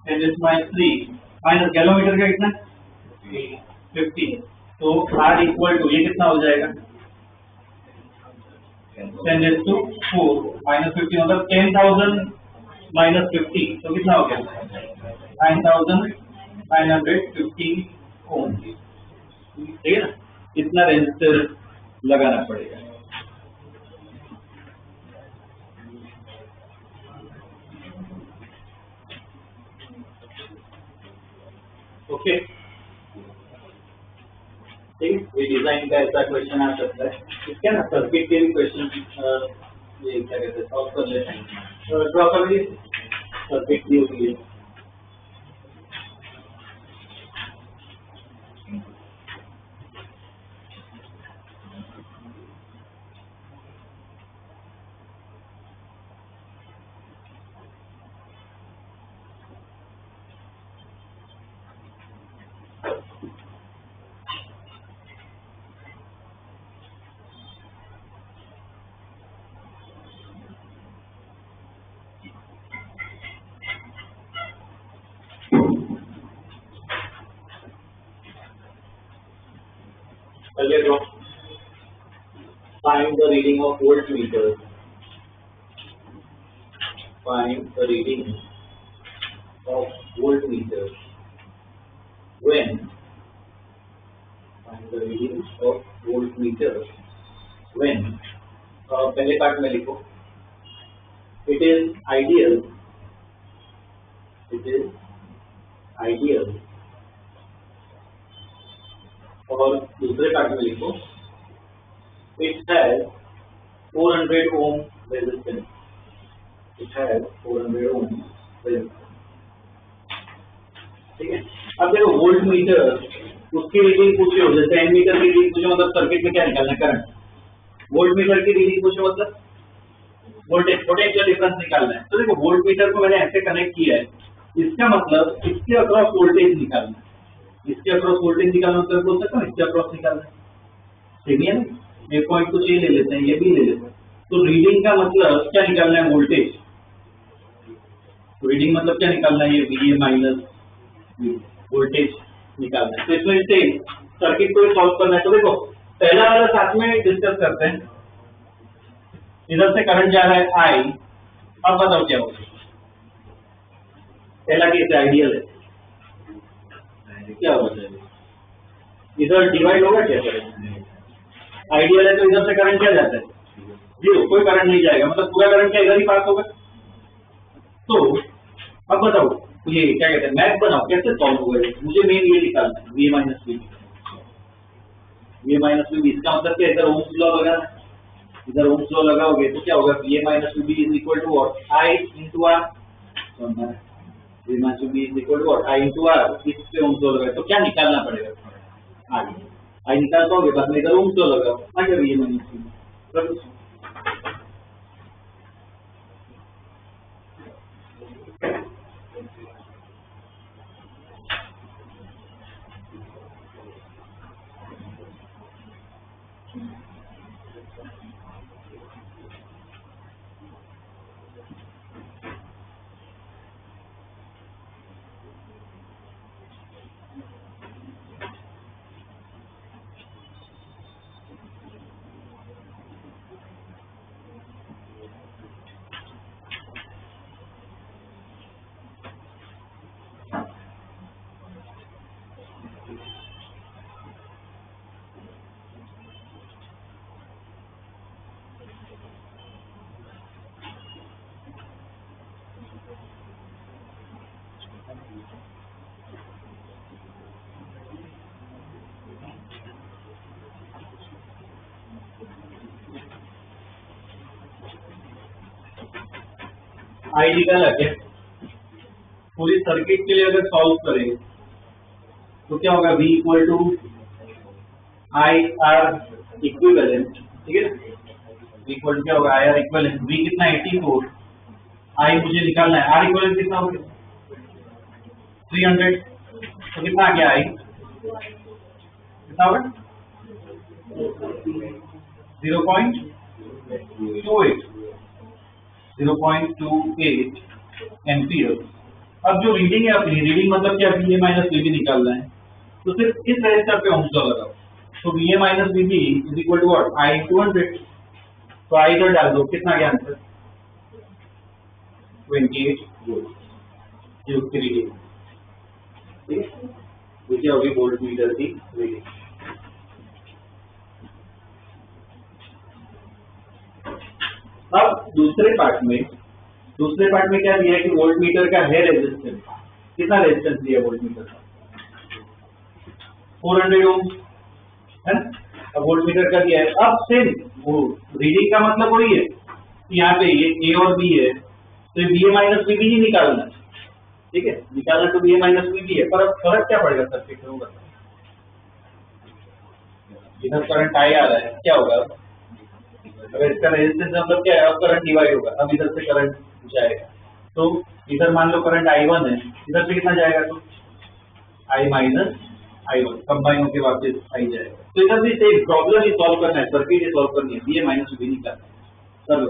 10⁻³ माइनस गैलोमीटर का कितना 50, तो आर इक्वल टू ये कितना हो जाएगा 10⁻⁴ माइनस 50 मतलब 10,000 माइनस 50, तो कितना हो गया 9,950 ओम। ठीक है ना, कितना रेजिस्टर लगाना पड़ेगा। ओके, ठीक है, ये डिजाइन का ऐसा क्वेश्चन आ सकता है। ठीक है ना, सर्किट के भी क्वेश्चन ये क्या कहते हैं सॉल्व कर लेते हैं। ड्रॉ कर लीजिए, सर्किट दी होती है। पहले draw, find the reading of voltmeter, find the reading of voltmeter when, find the reading of voltmeter when, पहले पार्ट में लिखो, it is ideal, it is ideal, और दूसरे पार्ट में लिखो it has 400 ohm resistance, it has 400 ohm resistance। ठीक है, अब देखो वोल्ट मीटर उसकी रीडिंग पूछी हो, जैसे एमीटर की रीडिंग पूछे मतलब सर्किट में क्या निकालना है करंट, वोल्ट मीटर की रीडिंग पूछे मतलब वोल्टेज पोटेंशियल डिफरेंस निकालना है। तो देखो वोल्ट मीटर को मैंने ऐसे कनेक्ट किया है, इसका मतलब इसके अक्रॉस वोल्टेज निकालना है, इसके अक्रॉस वोल्टेज निकालना मतलब बोल सकता हूँ इसके अक्रॉस निकालना है। ठीक है ना, एक पॉइंट कुछ ये ले लेते हैं, ये भी ले लेते हैं। तो रीडिंग का मतलब क्या निकालना है वोल्टेज, रीडिंग मतलब क्या निकालना है, ये VA माइनस वोल्टेज निकालना है। तो इसमें से सर्किट को सॉल्व करना है। तो देखो पहला वाला साथ में डिस्कस करते हैं। इधर से करंट जा रहा है I, अब बताओ क्या होगा। पहला केस आइडियल है, क्या होगा इधर डिवाइड होगा क्या करंट, आइडियल है तो इधर से करंट क्या जाता है 0, कोई करंट नहीं जाएगा, मतलब पूरा करंट क्या इधर ही पास होगा। तो अब बताओ ये क्या कहते हैं, मैथ बनाओ कैसे सॉल्व होगा, मुझे मेन ये निकालना है VA minus VB, VA minus VB, इसका मतलब क्या इधर ओम्स लॉ लगाना है, इधर ओम्स लॉ लगाओगे तो क्या होगा VA minus VB is equal to what I into R, VA minus VB is equal to what I into R, इस पे ओम्स लॉ लगाए तो क्या निकालना पड़ेगा आगे, I निकाल पाओगे बाद में इधर ओम्स लॉ लगाओ आ गया VA माइनस VB। आई निकाला क्या, पूरी सर्किट के लिए अगर सॉल्व करें तो क्या होगा V equal to I R equivalent, ठीक है ना, इक्वल टू क्या होगा आई आर इक्वलेंट, वी कितना 84, आई मुझे निकालना है, आर इक्वलेंट कितना हो गया 300, तो कितना आ गया आई कितना होगा 0.28 एम्पियर। अब जो रीडिंग है अपनी रीडिंग मतलब क्या V A minus V B निकालना है, तो सिर्फ इस रेजिस्टर पे ओम्स लॉ लगाओ, तो V A minus V B is equal to what I into 100, तो आई इधर डाल दो, कितना गया आंसर 28 वोल्ट, ये उसकी रीडिंग, ठीक है, मुझे अभी वोल्ट मीटर की रीडिंग। अब दूसरे पार्ट में क्या दिया है कि वोल्ट मीटर का है रेजिस्टेंस, कितना रेजिस्टेंस दिया वोल्ट मीटर का 400 ओम है ना, अब वोल्ट मीटर का दिया है। अब सेम वो रीडिंग का मतलब वही है, यहाँ पे ये ए और बी है, तो V A minus V B ही निकालना है, ठीक है, निकालना तो V A minus V B है, पर अब फर्क क्या पड़ेगा सर्किट में, इधर करंट आई आ रहा है, क्या होगा अगर इसका रेजिस्टेंस मतलब क्या है, अब करंट डिवाइड होगा, अब इधर से करंट जाएगा, तो इधर मान लो करंट I1 है, इधर से कितना जाएगा तो I माइनस I1 कंबाइन होकर वापस आई जाएगा, तो इधर भी सेम प्रॉब्लम ही सॉल्व करना है, सर्किट ही सॉल्व करनी है, वी ए माइनस वी निकालना है, चलो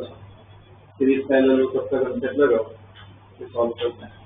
सीरीज पैरेलल सबका कंसेप्ट लगाओ, सॉल्व करना है।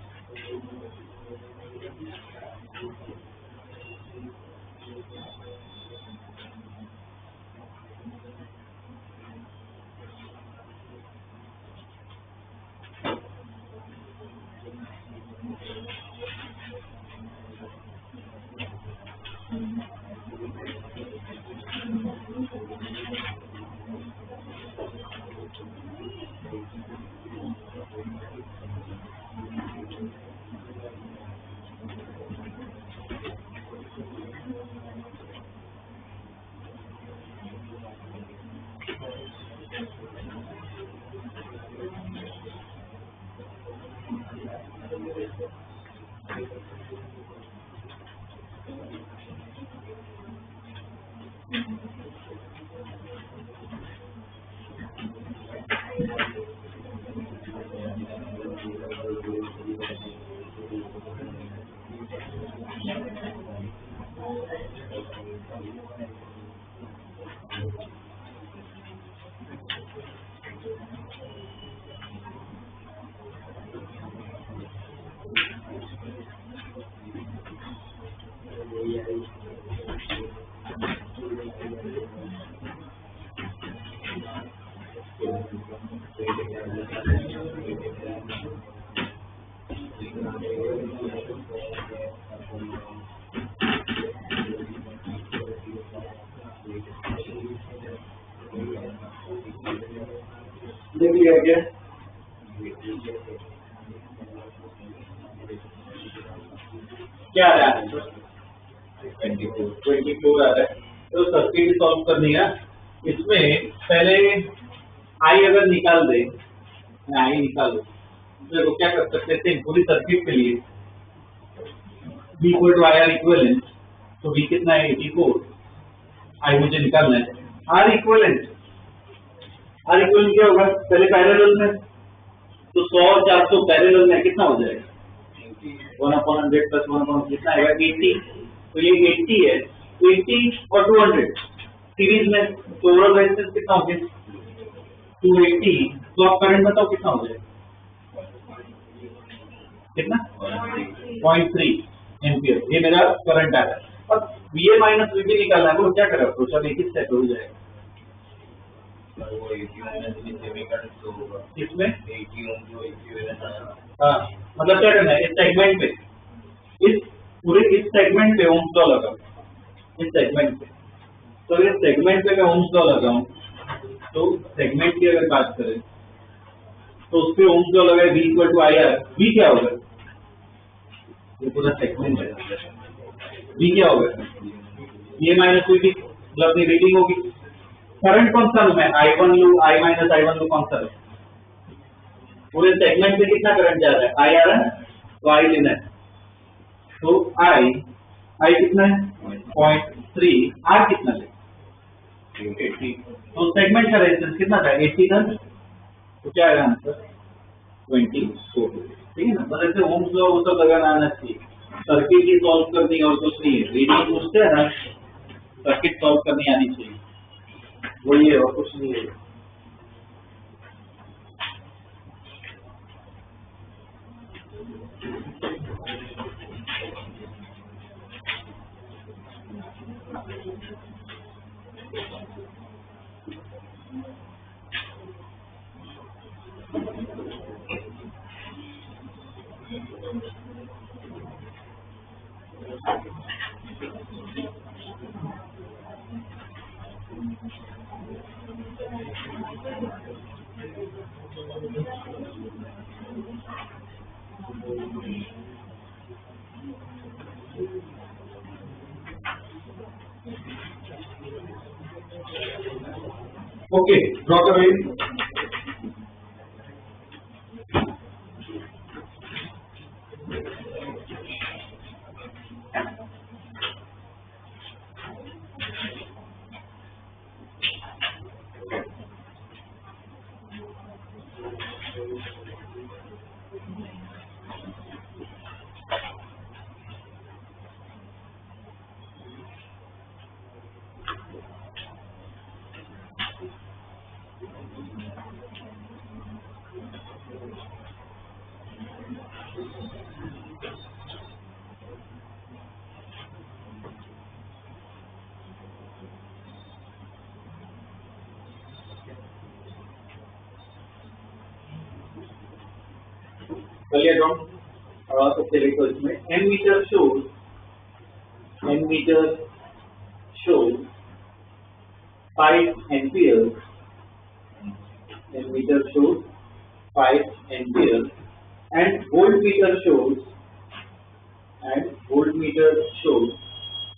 देख लिया क्या क्या आ रहा है 24 आ रहा है, तो सर्किट सॉल्व करनी है, इसमें पहले आई अगर निकाल दे, आई निकालो, तो क्या कर सकते हैं पूरी सर्किट के लिए V equal to I R equivalent, तो V कितना है 84, आई मुझे निकालना है, आर इक्वलेंट क्या होगा पहले पैरेलल में, तो 100 और 400 पैरेलल में कितना हो जाएगा 1/100 प्लस 1/, कितना आएगा 80, तो ये 80 है, तो 80 और 200 सीरीज में, तो ओवरऑल रेजिस्टेंस कितना हो गया 280, तो आप करंट बताओ कितना हो जाएगा कितना 0.3 एम्पियर, ये मेरा करंट आ रहा है। और V A minus V B निकालना है, वो क्या करेगा तो सब एक ही स्टेप हो जाएगा, इसमें हाँ मतलब क्या करना है इस सेगमेंट पे, इस पूरे इस सेगमेंट पे ओम्स लॉ लगाओ, इस सेगमेंट पे, तो इस सेगमेंट पे मैं ओम्स लॉ लगाऊं, तो सेगमेंट की अगर बात करें तो उस पे ओम्स लॉ लगाए V equal to I R, V क्या होगा ये पूरा सेगमेंट है, V क्या होगा ये माइनस वी बी, मतलब अपनी रीडिंग होगी, करंट कौन सा लूं मैं I1 लूं I माइनस I1 लूं, कौन सा लूं, पूरे सेगमेंट में कितना करंट जा रहा है आई आ रहा है, तो आई लेना है, तो आई कितना है 0.3, आर कितना ले 80। तो सेगमेंट का रेजिस्टेंस कितना था 80 था, तो क्या आएगा आंसर 24। ठीक है ना। बस ऐसे ओम्स लॉ वो तो लगाना आना चाहिए, सर्किट ही सॉल्व करनी और कुछ नहीं है। रीडिंग पूछते हैं ना, सर्किट सॉल्व करनी आनी चाहिए, वही है और कुछ नहीं है। Okay, draw the wave. चलिए सबसे देखो इसमें ammeter shows 5 ampere, ammeter shows 5 ampere and voltmeter shows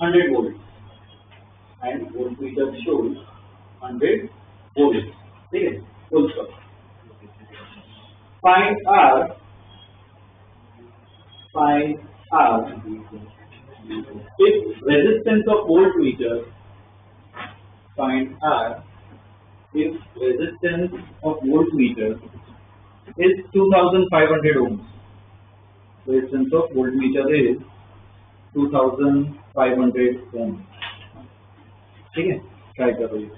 100 volts and voltmeter shows 100 volts। ठीक है, full stop. Find R if resistance of voltmeter, find R if resistance of voltmeter is 2500 ohms। Resistance of voltmeter is 2500 ohms। ठीक है, ट्राई करो ये।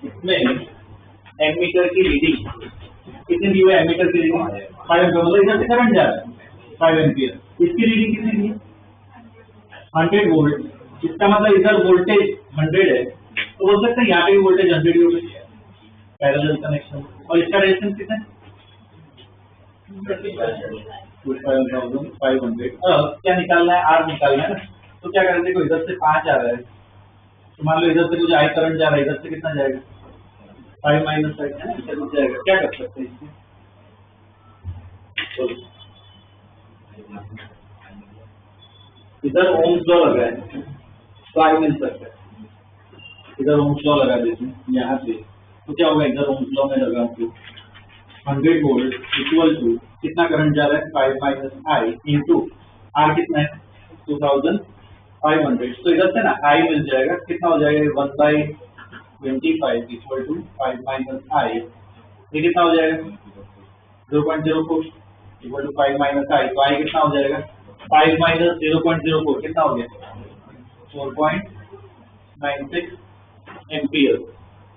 इसमें एमीटर की रीडिंग कितनी दी हुई है? एमीटर की रीडिंग 5 एम्पियर, मतलब इधर से करंट जा रहा है 5 एम्पियर। इसकी रीडिंग कितनी दी है? 100 वोल्ट। इसका मतलब इधर वोल्टेज 100 है, तो हो सकता है यहाँ पे भी वोल्टेज 100 हो गई, पैरेलल कनेक्शन। और इसका रेजिस्टेंस कितना है? 2500। अब क्या निकालना है? आर निकालना है ना। तो क्या करेंगे, देखो इधर से 5 आ रहा है, तो मान लो इधर से कुछ आई करंट जा रहा है, इधर से कितना जाएगा? 5 माइनस 5 है ना, इधर कुछ जाएगा। क्या कर सकते हैं इसमें? इधर ओम्स लॉ लगा है तो आई मिल सकता है। इधर ओम्स लॉ लगा देते हैं यहाँ पे, तो क्या होगा? इधर ओम्स लॉ में लगा तो 100 वोल्ट इक्वल टू कितना करंट जा रहा है? 5 माइनस आई इंटू आर कितना है? 2500। तो इधर से ना आई मिल जाएगा, कितना हो जाएगा? 1/25 इक्वल टू 5 माइनस आई, ये कितना हो जाएगा? 0.04 इक्वल टू 5 माइनस आई। तो आई कितना हो जाएगा? 5 माइनस 0.04 कितना हो गया? 4.96 एम्पियर।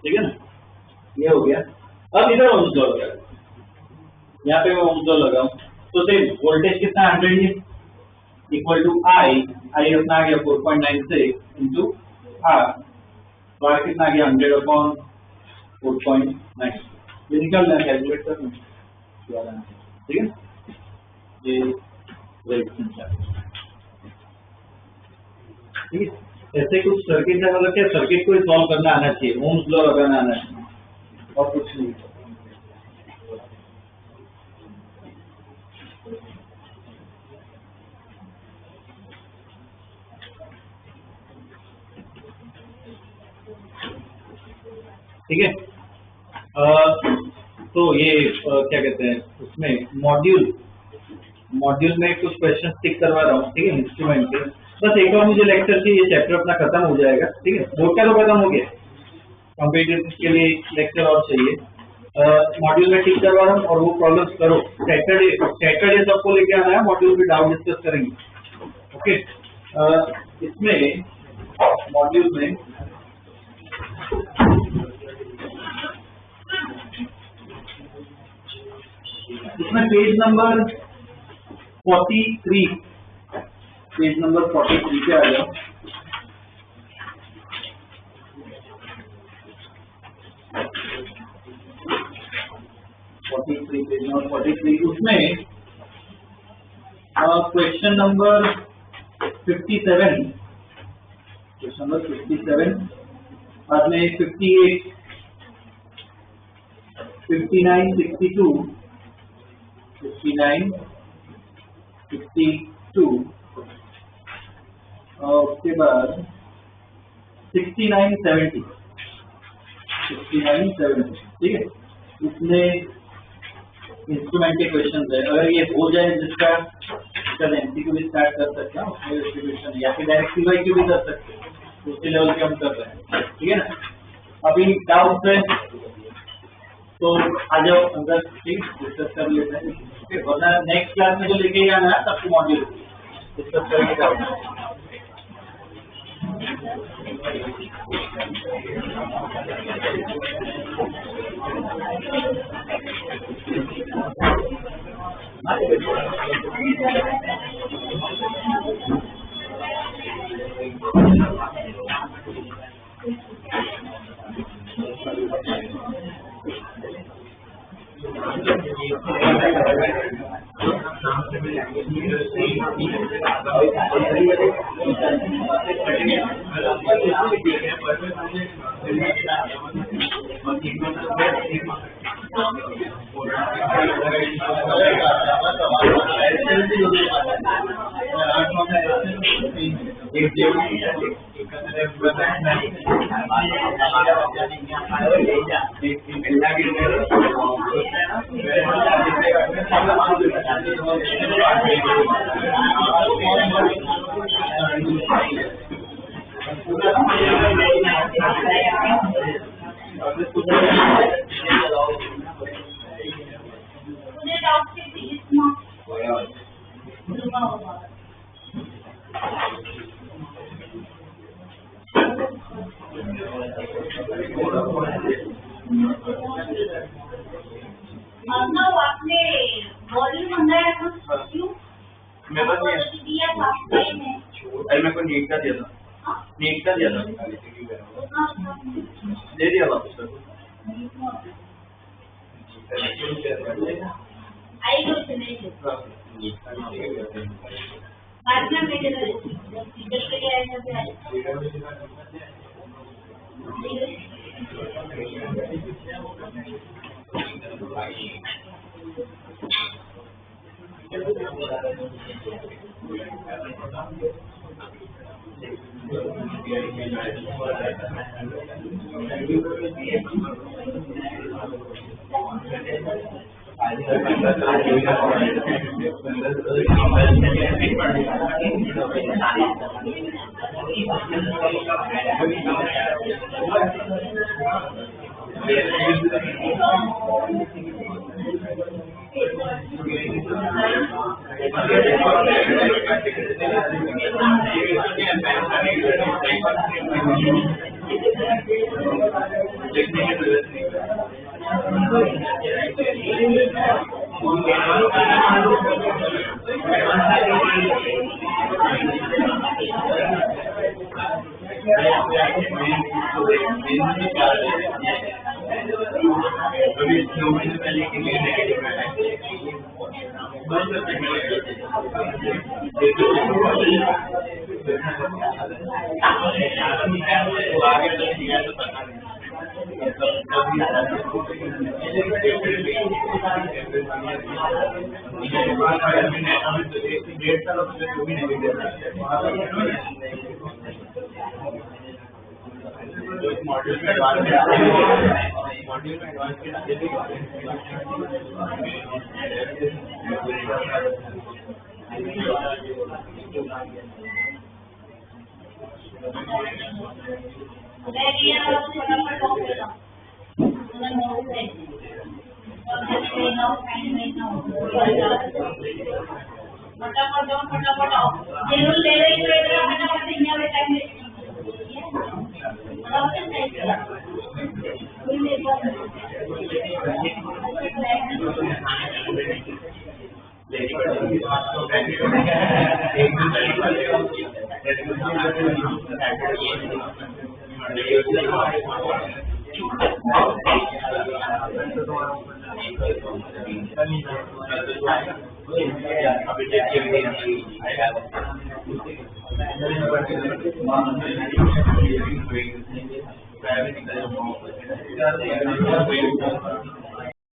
ठीक है ना, ये हो गया। अब इधर ओम्स लॉ लगा, यहाँ पे मैं ओम्स लॉ लगाऊं तो सेम वोल्टेज कितना? 100 है इक्वल टू आई अपना आ गया 4.96 इंटू आर, तो आर कितना आ गया? 100/4.9। ये निकालना है, कैलकुलेट करना है। ठीक है, ये रेजिस्टेंस है। ठीक है, ऐसे कुछ सर्किट है, मतलब क्या सर्किट को सॉल्व करना आना चाहिए, ओम्स लॉ लगाना आना चाहिए और कुछ नहीं। ठीक है, तो ये क्या कहते हैं, उसमें मॉड्यूल में कुछ क्वेश्चन टिक करवा रहा हूँ। ठीक है, इंस्ट्रूमेंट के बस एक और मुझे लेक्चर की, ये चैप्टर अपना खत्म हो जाएगा। ठीक है, बोर्ड का तो खत्म हो गया, कंप्यूटर के लिए लेक्चर और चाहिए। मॉड्यूल में टिक करवा रहा हूँ और वो प्रॉब्लम्स करो। सैटरडे सबको लेके आना है, मॉड्यूल पे डाउट डिस्कस करेंगे। ओके, इसमें मॉड्यूल में इसमें पेज नंबर 43 पे आ गया। पेज नंबर 43, उसमें क्वेश्चन नंबर 57, बाद में 58, 59, 62, 59, 62, और उसके बाद 69, 70, 69, 70। ठीक है, इसमें इंस्ट्रूमेंट के क्वेश्चन है। अगर ये हो जाए जिसका एमसीक्यू भी स्टार्ट कर सकते हैं, उसमें डिस्ट्रीब्यूशन या फिर डायरेक्ट सीवाईक्यू भी कर सकते हैं, तो उसी लेवल पे हम कर रहे हैं। ठीक है ना, अभी डाउट है तो आ जाओ अंदर, ठीक डिस्कस कर लेते हैं। वरना नेक्स्ट क्लास में जो लेके आना है सबको मॉड्यूल डिस्कस करेंगे क्या होगा। मेरे को नीट का दिया था, नीट का दिया था, दे दिया वापस सर।